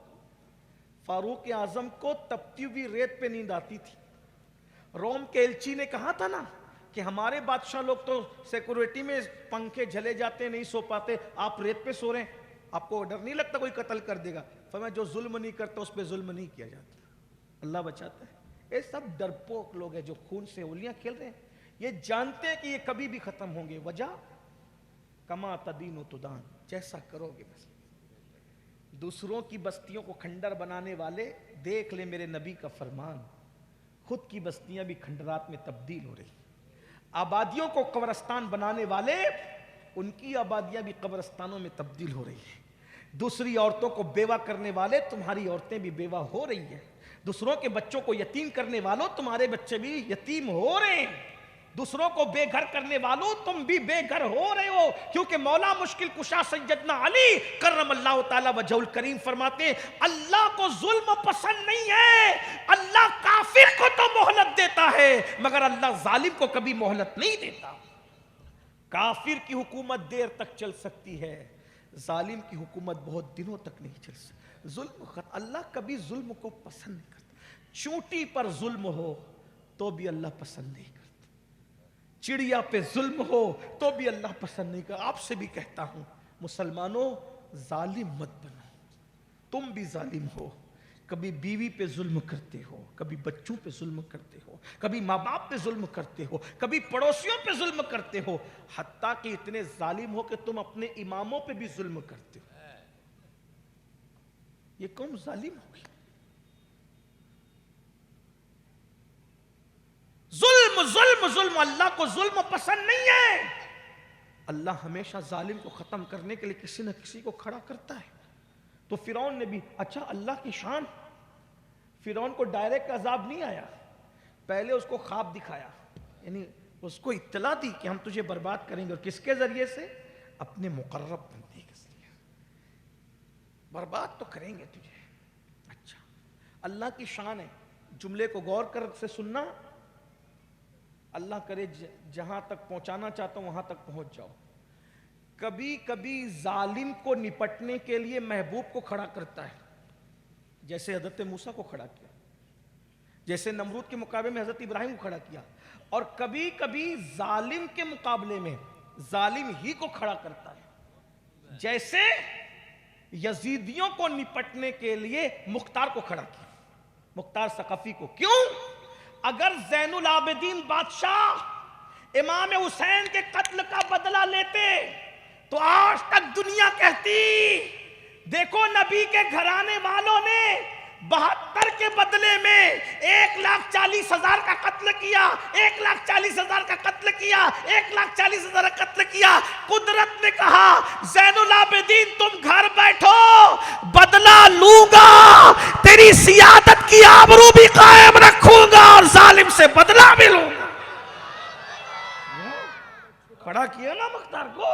فاروق اعظم کو تپتی ہوئی ریت پہ نیند آتی تھی. روم کے ایلچی نے کہا تھا نا کہ ہمارے بادشاہ لوگ تو سیکورٹی میں پنکھے جھلے جاتے نہیں سو پاتے، آپ ریت پہ سو رہے ہیں، آپ کو ڈر نہیں لگتا کوئی قتل کر دے گا؟ فرمایا جو ظلم نہیں کرتا اس پہ ظلم نہیں کیا جاتا، اللہ بچاتا ہے. یہ سب ڈرپوک لوگ ہیں جو خون سے ہولیاں کھیل رہے ہیں. یہ جانتے ہیں کہ یہ کبھی بھی ختم ہوں گے. وجہ کما تدین و تدان، جیسا کرو گے بس. دوسروں کی بستیوں کو کھنڈر بنانے والے دیکھ لیں میرے نبی کا فرمان، خود کی بستیاں بھی کھنڈرات میں تبدیل ہو رہی. آبادیوں کو قبرستان بنانے والے ان کی آبادیاں بھی قبرستانوں میں تبدیل ہو رہی ہیں. دوسری عورتوں کو بیوہ کرنے والے تمہاری عورتیں بھی بیوہ ہو رہی ہیں. دوسروں کے بچوں کو یتیم کرنے والوں تمہارے بچے بھی یتیم ہو رہے ہیں. دوسروں کو بے گھر کرنے والوں تم بھی بے گھر ہو رہے ہو. کیونکہ مولا مشکل کشا سیدنا علی کرم اللہ تعالی وجہ الکریم فرماتے ہیں اللہ کو ظلم پسند نہیں ہے. اللہ کافر کو تو مہلت دیتا ہے مگر اللہ ظالم کو کبھی مہلت نہیں دیتا. کافر کی حکومت دیر تک چل سکتی ہے، ظالم کی حکومت بہت دنوں تک نہیں چل سکتی. ظلم اللہ کبھی ظلم کو پسند نہیں کرتا. چونٹی پر ظلم ہو تو بھی اللہ پسند نہیں کرتا. چڑیا پہ ظلم ہو تو بھی اللہ پسند نہیں کرتا. آپ سے بھی کہتا ہوں مسلمانوں ظالم مت بنو. تم بھی ظالم ہو، کبھی بیوی پہ ظلم کرتے ہو، کبھی بچوں پہ ظلم کرتے ہو، کبھی ماں باپ پہ ظلم کرتے ہو، کبھی پڑوسیوں پہ ظلم کرتے ہو، حتیٰ کہ اتنے ظالم ہو کہ تم اپنے اماموں پہ بھی ظلم کرتے ہو. یہ قوم ظالم ہوگی. ظلم ظلم ظلم، اللہ کو ظلم پسند نہیں ہے. اللہ ہمیشہ ظالم کو ختم کرنے کے لیے کسی نہ کسی کو کھڑا کرتا ہے. تو فرعون نے بھی، اچھا اللہ کی شان، فرعون کو ڈائریکٹ عذاب نہیں آیا، پہلے اس کو خواب دکھایا، یعنی اس کو اطلاع دی کہ ہم تجھے برباد کریں گے. اور کس کے ذریعے سے؟ اپنے مقرب بندے کے ذریعے. برباد تو کریں گے تجھے. اچھا اللہ کی شان ہے. جملے کو غور کر سے سننا. اللہ کرے جہاں تک پہنچانا چاہتا ہوں وہاں تک پہنچ جاؤ. کبھی کبھی ظالم کو نپٹنے کے لیے محبوب کو کھڑا کرتا ہے، جیسے حضرت موسیٰ کو کھڑا کیا، جیسے نمرود کے مقابلے میں حضرت ابراہیم کو کھڑا کیا. اور کبھی کبھی ظالم کے مقابلے میں ظالم ہی کو کھڑا کرتا ہے، جیسے یزیدیوں کو نپٹنے کے لیے مختار کو کھڑا کیا، مختار ثقفی کو. کیوں؟ اگر زین العابدین بادشاہ امام حسین کے قتل کا بدلہ لیتے تو آج تک دنیا کہتی دیکھو نبی کے گھرانے والوں نے 72 کے بدلے میں 1,40,000 کا قتل کیا، 1,40,000 کا قتل کیا، 1,40,000 کا قتل کیا۔ قدرت نے کہا زین العابدین تم گھر بیٹھو، بدلہ لوں گا، تیری سیادت کی آبرو بھی قائم رکھوں گا اور ظالم سے بدلہ بھی لوں گا۔ کھڑا کیا نا مختار کو،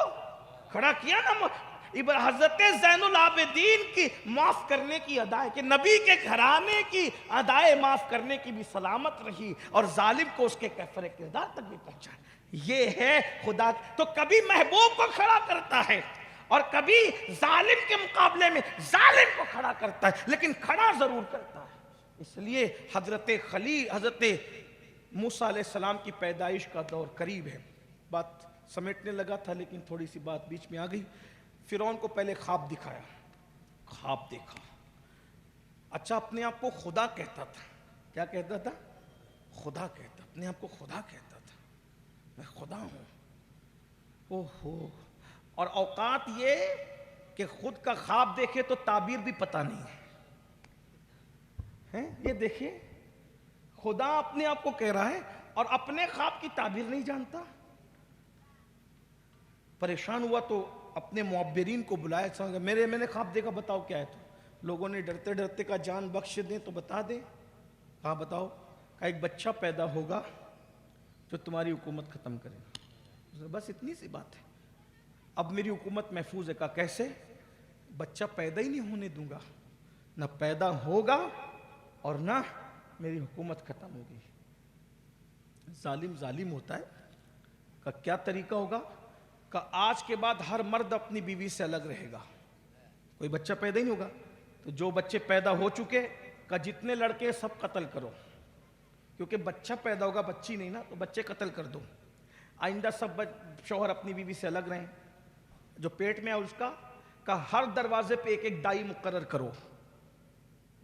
کھڑا کیا نا حضرت زین العابدین کی معاف کرنے کی ادا ہے کہ نبی کے گھرانے کی ادائے معاف کرنے کی بھی سلامت رہی اور ظالم کو اس کے کفر کردار تک بھی پہنچا۔ یہ ہے خدا۔ تو کبھی محبوب کو کھڑا کرتا ہے اور کبھی ظالم کے مقابلے میں ظالم کو کھڑا کرتا ہے، لیکن کھڑا ضرور کرتا ہے۔ اس لیے حضرت موسیٰ علیہ السلام کی پیدائش کا دور قریب ہے۔ بات سمیٹنے لگا تھا لیکن تھوڑی سی بات بیچ میں آ گئی۔ فرعون کو پہلے خواب دکھایا، خواب دیکھا، اچھا اپنے آپ کو خدا کہتا تھا۔ کیا کہتا تھا؟ خدا کہتا، اپنے آپ کو خدا کہتا تھا، میں خدا ہوں۔ اوہو، اور اوقات یہ کہ خود کا خواب دیکھے تو تعبیر بھی پتہ نہیں ہے۔ یہ دیکھیے خدا اپنے آپ کو کہہ رہا ہے اور اپنے خواب کی تعبیر نہیں جانتا۔ پریشان ہوا تو اپنے معبرین کو بلایا، میں نے خواب دیکھا، بتاؤ کیا ہے؟ تو لوگوں نے ڈرتے ڈرتے کہا جان بخش دیں تو بتا دیں۔ کہا بتاؤ؟ کہا ایک بچہ پیدا ہوگا جو تمہاری حکومت ختم کرے گا، بس اتنی سی بات ہے، اب میری حکومت محفوظ ہے۔ کہا کیسے؟ بچہ پیدا ہی نہیں ہونے دوں گا، نہ پیدا ہوگا اور نہ میری حکومت ختم ہوگی۔ ظالم ظالم ہوتا ہے۔ کہا کیا طریقہ ہوگا؟ کہ آج کے بعد ہر مرد اپنی بیوی سے الگ رہے گا، کوئی بچہ پیدا ہی نہیں ہوگا۔ تو جو بچے پیدا ہو چکے کہ جتنے لڑکے سب قتل کرو، کیونکہ بچہ پیدا ہوگا، بچی نہیں نا، تو بچے قتل کر دو۔ آئندہ سب شوہر اپنی بیوی سے الگ رہیں، جو پیٹ میں ہے اس کا کہ ہر دروازے پہ ایک ایک دائی مقرر کرو،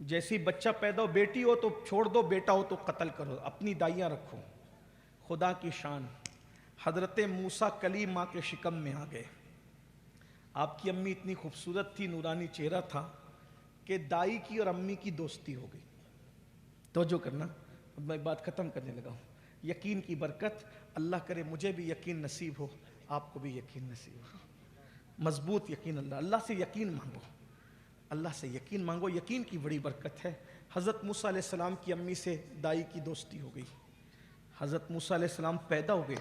جیسی بچہ پیدا ہو، بیٹی ہو تو چھوڑ دو، بیٹا ہو تو قتل کرو، اپنی دائیاں رکھو۔ خدا کی شان۔ حضرت موسیٰ کلیم ماں کے شکم میں آ گئے۔ آپ کی امی اتنی خوبصورت تھی، نورانی چہرہ تھا کہ دائی کی اور امی کی دوستی ہو گئی۔ توجہ کرنا، اب میں بات ختم کرنے لگا ہوں۔ یقین کی برکت، اللہ کرے مجھے بھی یقین نصیب ہو، آپ کو بھی یقین نصیب ہو، مضبوط یقین۔ اللہ سے یقین مانگو، اللہ سے یقین مانگو، یقین کی بڑی برکت ہے۔ حضرت موسیٰ علیہ السلام کی امی سے دائی کی دوستی ہو گئی، حضرت موسیٰ علیہ السلام پیدا ہو گئے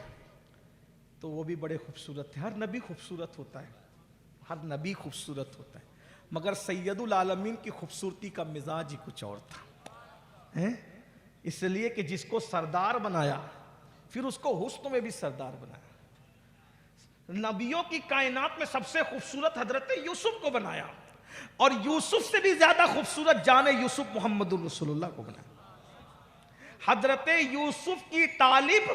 تو وہ بھی بڑے خوبصورت تھے۔ ہر نبی خوبصورت ہوتا ہے، ہر نبی خوبصورت ہوتا ہے، مگر سید العالمین کی خوبصورتی کا مزاج ہی کچھ اور تھا۔ اس لیے کہ جس کو سردار بنایا پھر اس کو حسن میں بھی سردار بنایا۔ نبیوں کی کائنات میں سب سے خوبصورت حضرت یوسف کو بنایا، اور یوسف سے بھی زیادہ خوبصورت جان یوسف محمد الرسول اللہ کو بنایا۔ حضرت یوسف کی طالب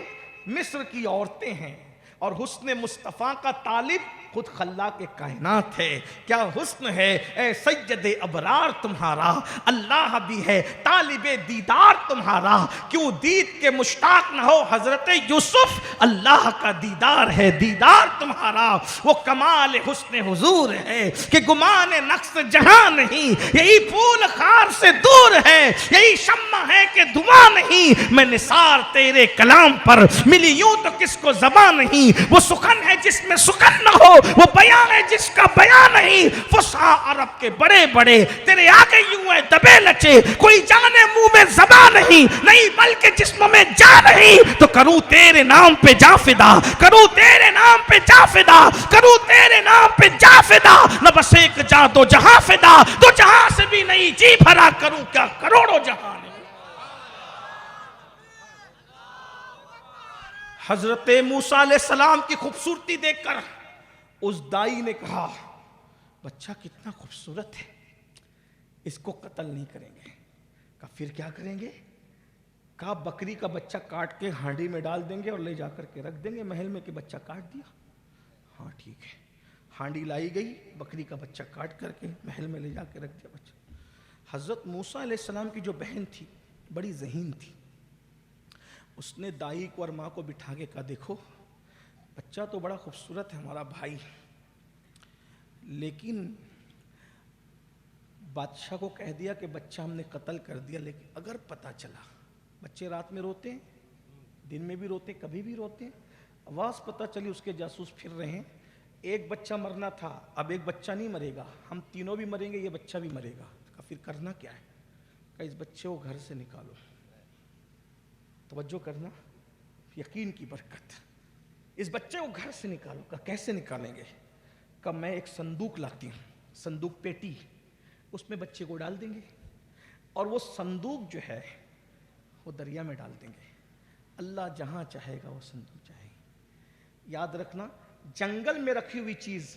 مصر کی عورتیں ہیں اور حسن مصطفیٰ کا طالب خود خلاق کائنات ہے۔ کیا حسن ہے اے سید ابرار تمہارا، اللہ بھی ہے طالب دیدار تمہارا، کیوں دید کے مشتاق نہ ہو حضرت یوسف، اللہ کا دیدار ہے دیدار تمہارا۔ وہ کمال حسن حضور ہے کہ گمان نقص جہاں نہیں، یہی پھول خار سے دور ہے، یہی شمع ہے کہ دھواں نہیں، میں نثار تیرے کلام پر ملی یوں تو کس کو زبان نہیں۔ وہ سخن ہے جس میں سخن نہ ہو، وہ بیان ہے جس کا بیان نہیں، فصحا عرب کے بڑے بڑے تیرے آگے یوں ہے دبے لچے، کوئی جانے منہ میں زبان نہیں بلکہ جسم میں جا نہیں، تو کروں تیرے نام پہ جا فدا، کروں تیرے نام پہ جا فدا، کروں تیرے نام پہ جا فدا، نہ بس ایک جا دو جہاں فدا، دو جہاں سے بھی نہیں جی بھرا، کروں کیا کروڑوں جہاں نہیں۔ حضرت موسیٰ علیہ السلام کی خوبصورتی دیکھ کر اس دائی نے کہا بچہ کتنا خوبصورت ہے، اس کو قتل نہیں کریں گے۔ کہا پھر کیا کریں گے؟ کہا بکری کا بچہ کاٹ کے ہانڈی میں ڈال دیں گے اور لے جا کر کے رکھ دیں گے محل میں کہ بچہ کاٹ دیا۔ ہاں ٹھیک ہے، ہانڈی لائی گئی، بکری کا بچہ کاٹ کر کے محل میں لے جا کے رکھ دیا بچہ۔ حضرت موسیٰ علیہ السلام کی جو بہن تھی بڑی ذہین تھی، اس نے دائی کو اور ماں کو بٹھا کے کہا دیکھو بچہ تو بڑا خوبصورت ہے ہمارا بھائی، لیکن بادشاہ کو کہہ دیا کہ بچہ ہم نے قتل کر دیا، لیکن اگر پتہ چلا، بچے رات میں روتے ہیں، دن میں بھی روتے ہیں، کبھی بھی روتے ہیں، آواز پتہ چلی اس کے جاسوس پھر رہے ہیں، ایک بچہ مرنا تھا، اب ایک بچہ نہیں مرے گا، ہم تینوں بھی مریں گے، یہ بچہ بھی مرے گا، پھر کرنا کیا ہے؟ کہ اس بچے کو گھر سے نکالو۔ توجہ کرنا، یقین کی برکت، اس بچے کو گھر سے نکالو۔ کہ کیسے نکالیں گے؟ کہ میں ایک صندوق لاتی ہوں، صندوق پیٹی، اس میں بچے کو ڈال دیں گے، اور وہ صندوق جو ہے وہ دریا میں ڈال دیں گے، اللہ جہاں چاہے گا وہ صندوق چاہے گا۔ یاد رکھنا، جنگل میں رکھی ہوئی چیز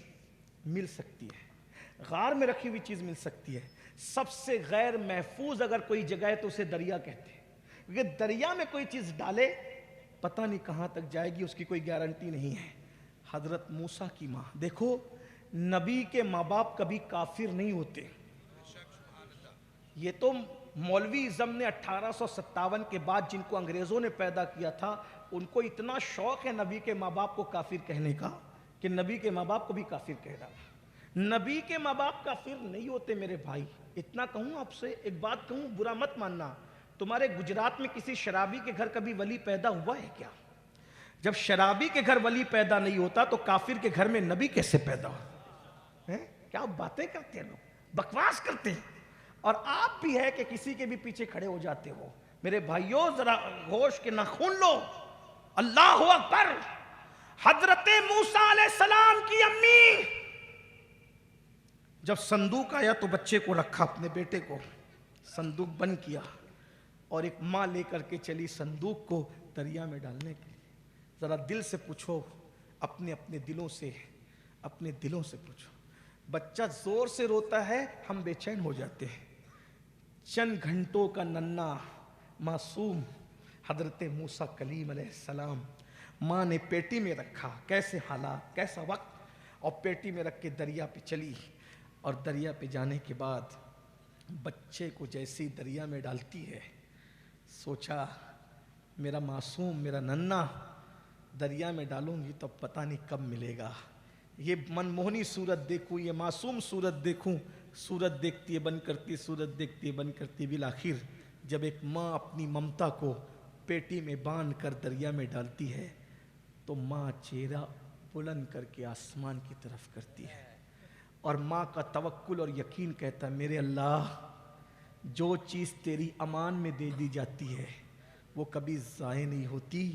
مل سکتی ہے، غار میں رکھی ہوئی چیز مل سکتی ہے، سب سے غیر محفوظ اگر کوئی جگہ ہے تو اسے دریا کہتے ہیں، کیونکہ دریا میں کوئی چیز ڈالے پتہ نہیں کہاں تک جائے گی، اس کی کوئی گارنٹی نہیں ہے۔ حضرت موسیٰ کی ماں، دیکھو نبی کے ماں باپ کبھی کافر نہیں ہوتے۔ یہ تو مولوی ازم نے 1857 کے بعد جن کو انگریزوں نے پیدا کیا تھا، ان کو اتنا شوق ہے نبی کے ماں باپ کو کافر کہنے کا کہ نبی کے ماں باپ کو بھی کافر کہہ ڈالا۔ نبی کے ماں باپ کافر نہیں ہوتے میرے بھائی۔ اتنا کہوں آپ سے، ایک بات کہوں، برا مت ماننا، تمہارے گجرات میں کسی شرابی کے گھر کبھی ولی پیدا ہوا ہے کیا؟ جب شرابی کے گھر ولی پیدا نہیں ہوتا تو کافر کے گھر میں نبی کیسے پیدا ہو؟ کیا باتیں کرتے ہیں لوگ، بکواس کرتے ہیں، اور آپ بھی ہے کہ کسی کے بھی پیچھے کھڑے ہو جاتے ہو۔ میرے بھائیوں ذرا ہوش کے ناخن لو۔ اللہ اکبر۔ حضرت موسیٰ علیہ السلام کی امی جب صندوق آیا تو بچے کو رکھا، اپنے بیٹے کو، صندوق بند کیا، اور ایک ماں لے کر کے چلی صندوق کو دریا میں ڈالنے کے لیے۔ ذرا دل سے پوچھو، اپنے دلوں سے پوچھو، بچہ زور سے روتا ہے، ہم بے چین ہو جاتے ہیں۔ چند گھنٹوں کا ننھا معصوم حضرت موسیٰ کلیم علیہ السلام، ماں نے پیٹی میں رکھا، کیسے حالات، کیسا وقت، اور پیٹی میں رکھ کے دریا پہ چلی، اور دریا پہ جانے کے بعد بچے کو جیسی دریا میں ڈالتی ہے، سوچا میرا معصوم، میرا ننھا دریا میں ڈالوں گی تو پتہ نہیں کب ملے گا، یہ منموہنی صورت دیکھوں، یہ معصوم صورت دیکھوں، صورت دیکھتی ہے بند کرتی، صورت دیکھتی ہے بند کرتی، بالآخر جب ایک ماں اپنی ممتا کو پیٹی میں باندھ کر دریا میں ڈالتی ہے تو ماں چہرہ بلند کر کے آسمان کی طرف کرتی ہے، اور ماں کا توکل اور یقین کہتا ہے میرے اللہ، جو چیز تیری امان میں دے دی جاتی ہے وہ کبھی ضائع نہیں ہوتی،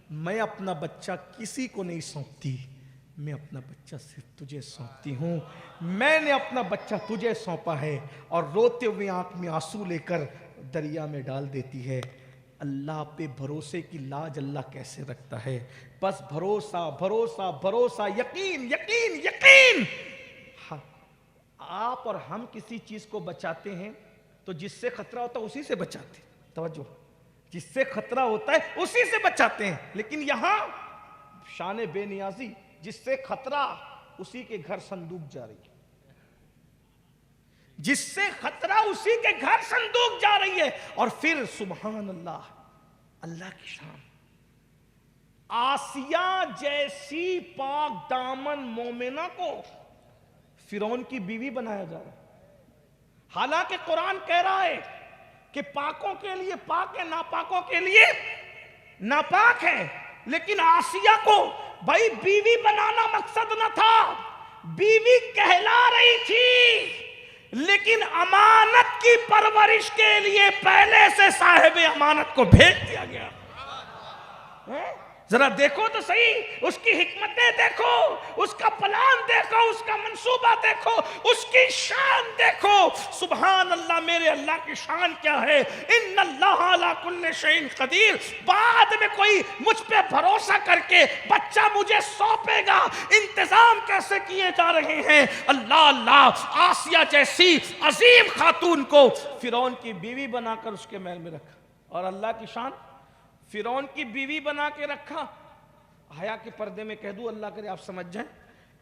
میں اپنا بچہ کسی کو نہیں سونپتی، میں اپنا بچہ صرف تجھے سونپتی ہوں، میں نے اپنا بچہ تجھے سونپا ہے، اور روتے ہوئے آنکھ میں آنسو لے کر دریا میں ڈال دیتی ہے۔ اللہ پہ بھروسے کی لاج اللہ کیسے رکھتا ہے؟ بس بھروسہ بھروسہ بھروسہ، یقین یقین یقین۔ آپ اور ہم کسی چیز کو بچاتے ہیں تو جس سے خطرہ ہوتا ہے اسی سے بچاتے ہیں، توجہ، جس سے خطرہ ہوتا ہے اسی سے بچاتے ہیں، لیکن یہاں شان بے نیازی، جس سے خطرہ اسی کے گھر صندوق جا رہی ہے، جس سے خطرہ اسی کے گھر صندوق جا رہی ہے، اور پھر سبحان اللہ، اللہ کی شان، آسیہ جیسی پاک دامن مومنہ کو فرعون کی بیوی بنایا جا رہا ہے، حالانکہ قرآن کہہ رہا ہے کہ پاکوں کے لیے پاک ہے، ناپاکوں کے لیے ناپاک ہے، لیکن آسیہ کو بھائی بیوی بنانا مقصد نہ تھا، بیوی کہلا رہی تھی، لیکن امانت کی پرورش کے لیے پہلے سے صاحب امانت کو بھیج دیا گیا۔ ذرا دیکھو تو صحیح، اس کی حکمتیں دیکھو، اس کا پلان دیکھو، اس کا منصوبہ دیکھو، اس کی شان دیکھو، سبحان اللہ، میرے اللہ کی شان کیا ہے، ان اللہ علی کل شیء قدیر۔ بعد میں کوئی مجھ پہ بھروسہ کر کے بچہ مجھے سونپے گا، انتظام کیسے کیے جا رہے ہیں، اللہ اللہ، آسیہ جیسی عظیم خاتون کو فرعون کی بیوی بنا کر اس کے محل میں رکھا، اور اللہ کی شان، فرعون کی بیوی بنا کے رکھا۔ حیا کے پردے میں کہہ دوں، اللہ کرے آپ سمجھ جائیں،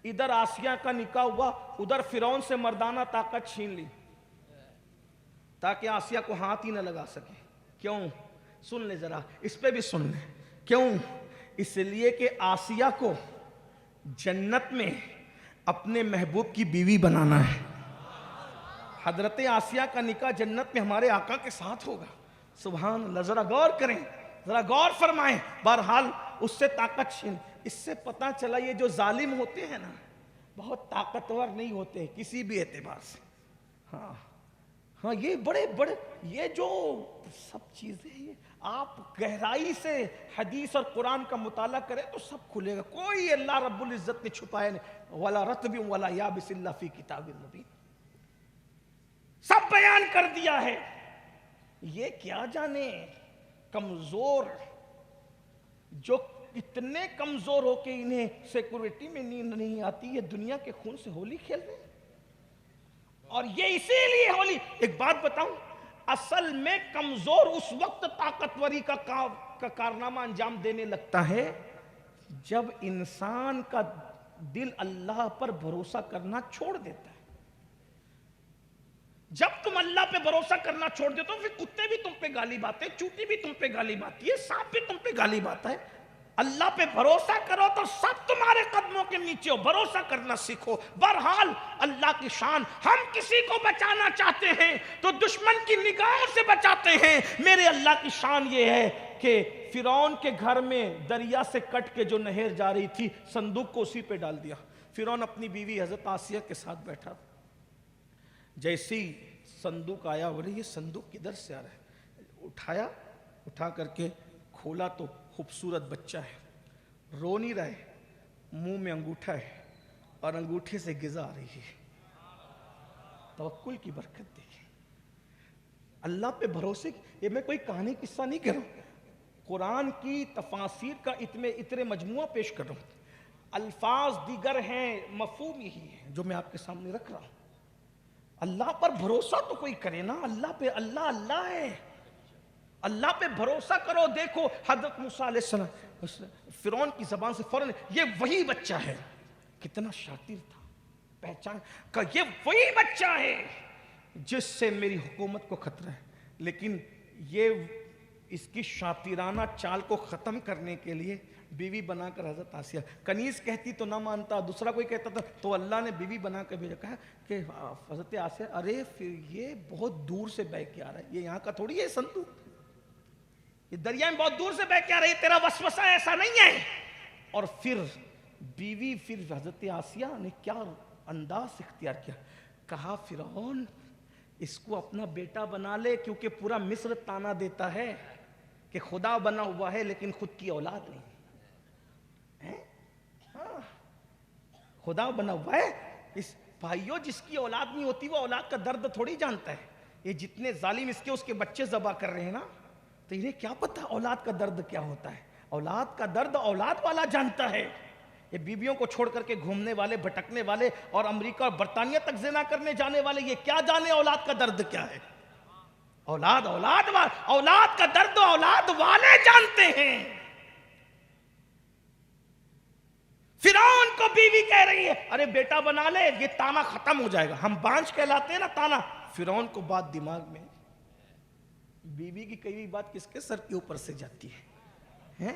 ادھر آسیہ کا نکاح ہوا، ادھر فرعون سے مردانہ طاقت چھین لی تاکہ آسیہ کو ہاتھ ہی نہ لگا سکے۔ کیوں؟ سن لے ذرا، اس پہ بھی سن لے، کیوں؟ اس لیے کہ آسیہ کو جنت میں اپنے محبوب کی بیوی بنانا ہے. حضرت آسیہ کا نکاح جنت میں ہمارے آقا کے ساتھ ہوگا. سبحان اللہ. ذرا غور کریں, ذرا غور فرمائیں. بہرحال اس سے طاقت چھین. اس سے پتہ چلا یہ جو ظالم ہوتے ہیں نا بہت طاقتور نہیں ہوتے کسی بھی اعتبار سے. ہاں یہ بڑے بڑے یہ جو سب چیزیں ہیں آپ گہرائی سے حدیث اور قرآن کا مطالعہ کریں تو سب کھلے گا. کوئی اللہ رب العزت نے چھپایا نہیں. وَلَا رَطْبٍ وَلَا يَابِسٍ إِلَّا فِي كِتَابٍ مُبِينٍ. سب بیان کر دیا ہے. یہ کیا جانے کمزور جو اتنے کمزور ہو کہ انہیں سیکورٹی میں نیند نہیں آتی, یہ دنیا کے خون سے ہولی کھیل رہے ہیں. اور یہ اسی لیے ہولی. ایک بات بتاؤں, اصل میں کمزور اس وقت طاقتوری کا کارنامہ انجام دینے لگتا ہے جب انسان کا دل اللہ پر بھروسہ کرنا چھوڑ دیتا ہے. جب تم اللہ پہ بھروسہ کرنا چھوڑ دیتے ہو پھر کتے بھی تم پہ گالی باتے, چوٹی بھی تم پہ گالی باتی ہے, سانپ بھی تم پہ گالی باتا ہے. اللہ پہ بھروسہ کرو تو سب تمہارے قدموں کے نیچے ہو. بھروسہ کرنا سیکھو. بہرحال اللہ کی شان, ہم کسی کو بچانا چاہتے ہیں تو دشمن کی نگاہوں سے بچاتے ہیں. میرے اللہ کی شان یہ ہے کہ فرعون کے گھر میں دریا سے کٹ کے جو نہر جا رہی تھی صندوق کو اسی پہ ڈال دیا. فرعون اپنی بیوی حضرت آسیہ کے ساتھ بیٹھا. جیسی صندوق آیا, بولے یہ صندوق کدھر سے آ رہا ہے. اٹھایا, اٹھا کر کے کھولا تو خوبصورت بچہ ہے, رو نہیں رہا ہے, منہ میں انگوٹھا ہے اور انگوٹھے سے غذا آ رہی ہے. توکل کی برکت دیکھیں. اللہ پہ بھروسے. یہ میں کوئی کہانی قصہ نہیں کر رہا ہوں, قرآن کی تفاسیر کا اتنے مجموعہ پیش کر رہا ہوں. الفاظ دیگر ہیں, مفہوم یہی ہے جو میں آپ کے سامنے رکھ رہا ہوں. اللہ پر بھروسہ تو کوئی کرے نا. اللہ پہ اللہ ہے. اللہ پہ بھروسہ کرو. دیکھو حضرت موسیٰ علیہ السلام فرعون کی زبان سے فوراً یہ وہی بچہ ہے. کتنا شاطر تھا, پہچان کہ یہ وہی بچہ ہے جس سے میری حکومت کو خطرہ ہے. لیکن یہ اس کی شاطرانہ چال کو ختم کرنے کے لیے بیوی بنا کر حضرت آسیہ. کنیز کہتی تو نہ مانتا, دوسرا کوئی کہتا تھا تو اللہ نے بیوی بنا کر بھیجا. کہا کہ حضرت آسیہ ارے پھر یہ بہت دور سے بہ کے آ رہا ہے, یہ یہاں کا تھوڑی ہے صندوق, یہ دریا میں بہت دور سے بہ کے آ رہی ہے, تیرا وسوسہ ایسا نہیں ہے. اور پھر بیوی پھر حضرت آسیہ نے کیا انداز اختیار کیا. کہا فرعون اس کو اپنا بیٹا بنا لے, کیونکہ پورا مصر تانا دیتا ہے کہ خدا بنا ہوا ہے لیکن خود کی اولاد نہیں. خدا بنا ہوا ہے. اس بھائیو جس کی اولاد نہیں ہوتی وہ اولاد کا درد تھوڑی جانتا ہے. یہ جتنے ظالم اس کے بچے ذبح کر رہے ہیں نا, تو انہیں کیا پتا اولاد کا درد کیا ہوتا ہے. اولاد کا درد اولاد والا جانتا ہے. یہ بیویوں کو چھوڑ کر کے گھومنے والے, بھٹکنے والے اور امریکہ اور برطانیہ تک زنا کرنے جانے والے, یہ کیا جانے اولاد کا درد کیا ہے. اولاد کا درد اولاد والے جانتے ہیں. فرعون کو بیوی کہہ رہی ہے ارے بیٹا بنا لے, یہ تانا ختم ہو جائے گا. ہم بانج کہلاتے ہیں نا تانا. فرعون کو بات دماغ میں, بیوی کی کئی بات کس کے سر کے اوپر سے جاتی ہے,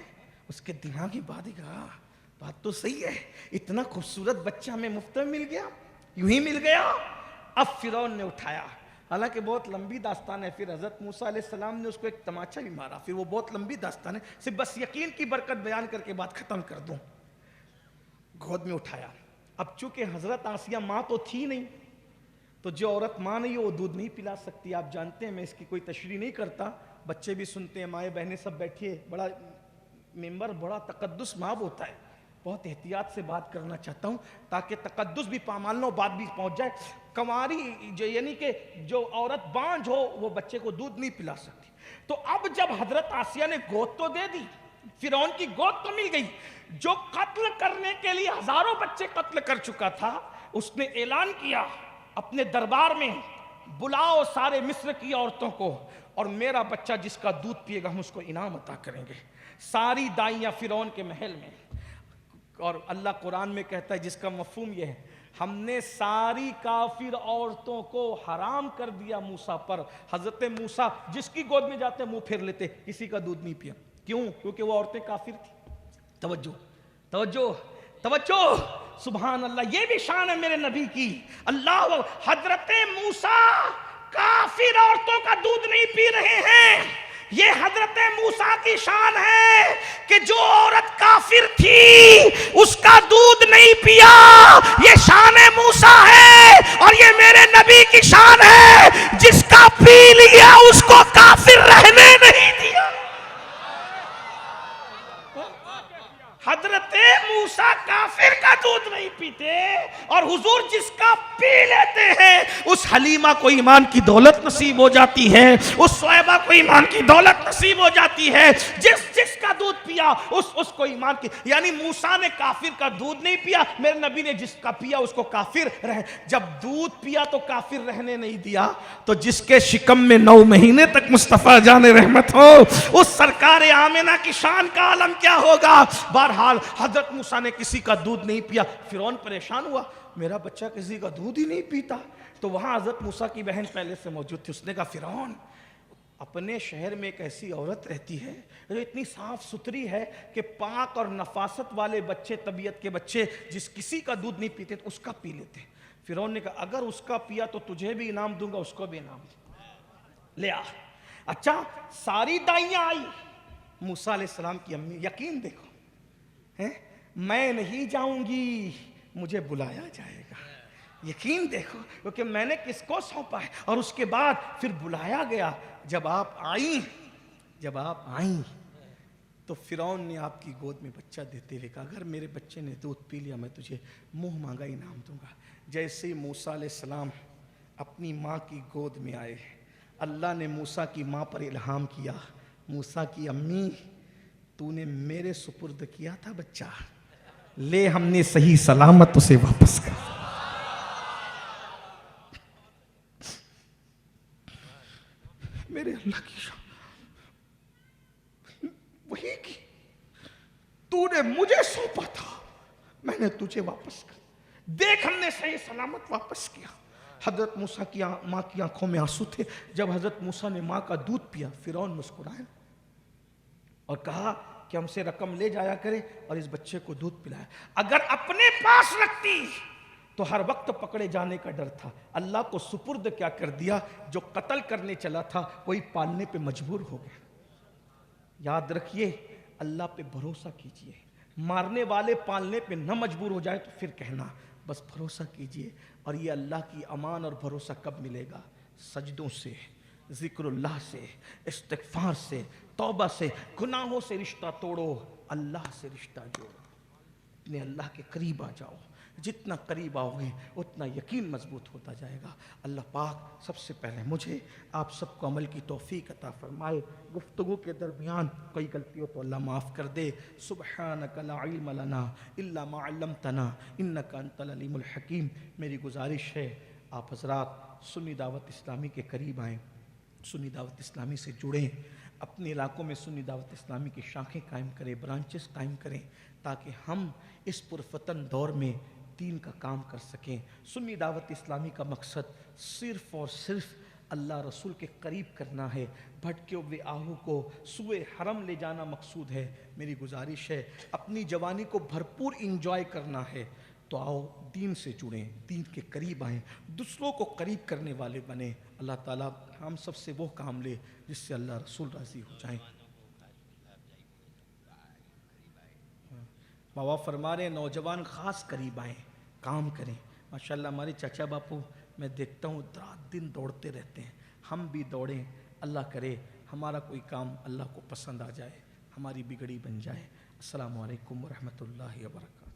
اس کے دماغی بات ہی کہا بات تو صحیح ہے, اتنا خوبصورت بچہ ہمیں مفت میں مل گیا, یوں ہی مل گیا. اب فرعون نے اٹھایا, حالانکہ بہت لمبی داستان ہے. پھر حضرت موسیٰ علیہ السلام نے اس کو ایک تماچا بھی مارا, پھر وہ بہت لمبی داستان ہے, صرف بس یقین کی برکت بیان کر کے بات ختم کر دوں. گود میں اٹھایا. اب چونکہ حضرت آسیہ ماں تو تھی نہیں, تو جو عورت ماں نہیں ہے وہ دودھ نہیں پلا سکتی. آپ جانتے ہیں, میں اس کی کوئی تشریح نہیں کرتا, بچے بھی سنتے ہیں, مائیں بہنیں سب بیٹھیے. بڑا ممبر بڑا تقدس ماب ہوتا ہے, بہت احتیاط سے بات کرنا چاہتا ہوں تاکہ تقدس بھی پامال نہ ہو, بات بھی پہنچ جائے. کنواری یعنی کہ جو عورت بانجھ ہو وہ بچے کو دودھ نہیں پلا سکتی. تو اب جب حضرت آسیہ نے گود تو دے دی, فرعون کی گود تو مل گئی, جو قتل کرنے کے لیے ہزاروں بچے قتل کر چکا تھا, اس نے اعلان کیا اپنے دربار میں بلاؤ سارے مصر کی عورتوں کو, اور میرا بچہ جس کا دودھ پیے گا ہم اس کو انعام عطا کریں گے. ساری دائیاں فرعون کے محل میں. اور اللہ قرآن میں کہتا ہے جس کا مفہوم یہ ہے, ہم نے ساری کافر عورتوں کو حرام کر دیا موسیٰ پر. حضرت موسیٰ جس کی گود میں جاتے منہ پھیر لیتے, کسی کا دودھ نہیں پیا. کیوں؟ کیونکہ وہ عورتیں کافر تھی. توجہ توجہ توجہ. سبحان اللہ، یہ بھی شان ہے میرے نبی کی. اللہ، حضرت موسیٰ کافر عورتوں کا دودھ نہیں پی رہے ہیں. یہ حضرت موسیٰ کی شان ہے کہ جو عورت کافر تھی اس کا دودھ نہیں پیا. یہ شان موسیٰ ہے. اور یہ میرے نبی کی شان ہے، جس کا پی لیا اس کو کافر رہنے نہیں دیا. حضرت موسیٰ کافر کا دودھ نہیں پیتے، اور حضور جس کا پی لیتے ہیں اس حلیمہ کو ایمان کی دولت نصیب ہو جاتی ہے، اس صہیبہ کو ایمان کی دولت نصیب ہو جاتی ہے. جس کا دودھ پیا اس کو ایمان کی. یعنی موسیٰ نے کافر کا دودھ نہیں پیا، میرے نبی نے جس کا پیا اس کو کافر جب دودھ پیا تو کافر رہنے نہیں دیا. تو جس کے شکم میں 9 مہینے تک مصطفیٰ جان رحمت ہو، اس سرکار آمنہ کی شان کا عالم کیا ہوگا. بہرحال حضرت موسیٰ نے کسی کا دودھ نہیں پیا. فرعون پریشان ہوا، میرا بچہ کسی کا دودھ ہی نہیں پیتا. تو وہاں حضرت موسیٰ کی بہن پہلے سے موجود تھی. اس نے کہا فرعون، اپنے شہر میں ایک ایسی عورت رہتی ہے جو اتنی صاف ستھری ہے کہ پاک اور نفاست والے بچے، طبیعت کے بچے جس کسی کا دودھ نہیں پیتے تو اس کا پی لیتے. فرعون نے کہا اگر اس کا پیا تو تجھے بھی انعام دوں گا، اس کو بھی انعام لے آ. اچھا، ساری دائیاں آئی. موسیٰ علیہ السلام کی امی، یقین دیکھو، میں نہیں جاؤں گی، مجھے بلایا جائے گا. یقین دیکھو، کیونکہ میں نے کس کو سونپا ہے. اور اس کے بعد پھر بلایا گیا. جب آپ آئیں تو فرعون نے آپ کی گود میں بچہ دیتے ہوئے کہا اگر میرے بچے نے دودھ پی لیا میں تجھے منہ مانگا انعام دوں گا. جیسے ہی موسیٰ علیہ السلام اپنی ماں کی گود میں آئے، اللہ نے موسیٰ کی ماں پر الہام کیا، موسیٰ کی امی، تو نے میرے سپرد کیا تھا بچہ، لے ہم نے صحیح سلامت اسے واپس کر. میرے اللہ کی شان وہی کی، تو نے مجھے سونپا تھا، میں نے تجھے واپس کر. دیکھ ہم نے صحیح سلامت واپس کیا. حضرت موسیٰ کی ماں کی آنکھوں میں آنسو تھے. جب حضرت موسیٰ نے ماں کا دودھ پیا، فرعون مسکرایا اور کہا کہ ہم سے رقم لے جایا کرے اور اس بچے کو دودھ پلایا. اگر اپنے پاس رکھتی تو ہر وقت پکڑے جانے کا ڈر تھا. اللہ کو سپرد کیا کر دیا، جو قتل کرنے چلا تھا وہی پالنے پہ مجبور ہو گیا. یاد رکھیے، اللہ پہ بھروسہ کیجئے. مارنے والے پالنے پہ نہ مجبور ہو جائے تو پھر کہنا، بس بھروسہ کیجئے. اور یہ اللہ کی امان اور بھروسہ کب ملے گا؟ سجدوں سے، ذکر اللہ سے، استغفار سے، توبہ سے. گناہوں سے رشتہ توڑو، اللہ سے رشتہ جوڑو. اپنے اللہ کے قریب آ جاؤ. جتنا قریب آؤ گے اتنا یقین مضبوط ہوتا جائے گا. اللہ پاک سب سے پہلے مجھے آپ سب کو عمل کی توفیق عطا فرمائے. گفتگو کے درمیان کوئی غلطی ہو تو اللہ معاف کر دے. سبحانک لا علم لنا الا ما علمتنا انک انت العلیم الحکیم. میری گزارش ہے آپ حضرات سنی دعوت اسلامی کے قریب آئیں، سنی دعوت اسلامی سے جڑیں، اپنے علاقوں میں سنی دعوت اسلامی کی شاخیں قائم کریں، برانچز قائم کریں، تاکہ ہم اس پرفتن دور میں دین کا کام کر سکیں. سنی دعوت اسلامی کا مقصد صرف اور صرف اللہ رسول کے قریب کرنا ہے. بھٹکے ہوئے آہو کو سوئے حرم لے جانا مقصود ہے. میری گزارش ہے اپنی جوانی کو بھرپور انجوائے کرنا ہے تو آؤ دین سے جڑیں، دین کے قریب آئیں، دوسروں کو قریب کرنے والے بنیں. اللہ تعالیٰ ہم سب سے وہ کام لے جس سے اللہ رسول راضی ہو جائیں. بابا فرما رہے ہیں نوجوان خاص قریب آئیں، کام کریں. ماشاءاللہ ہمارے چچا باپو میں دیکھتا ہوں رات دن دوڑتے رہتے ہیں. ہم بھی دوڑیں. اللہ کرے ہمارا کوئی کام اللہ کو پسند آ جائے، ہماری بگڑی بن جائے. السلام علیکم ورحمۃ اللہ وبرکاتہ.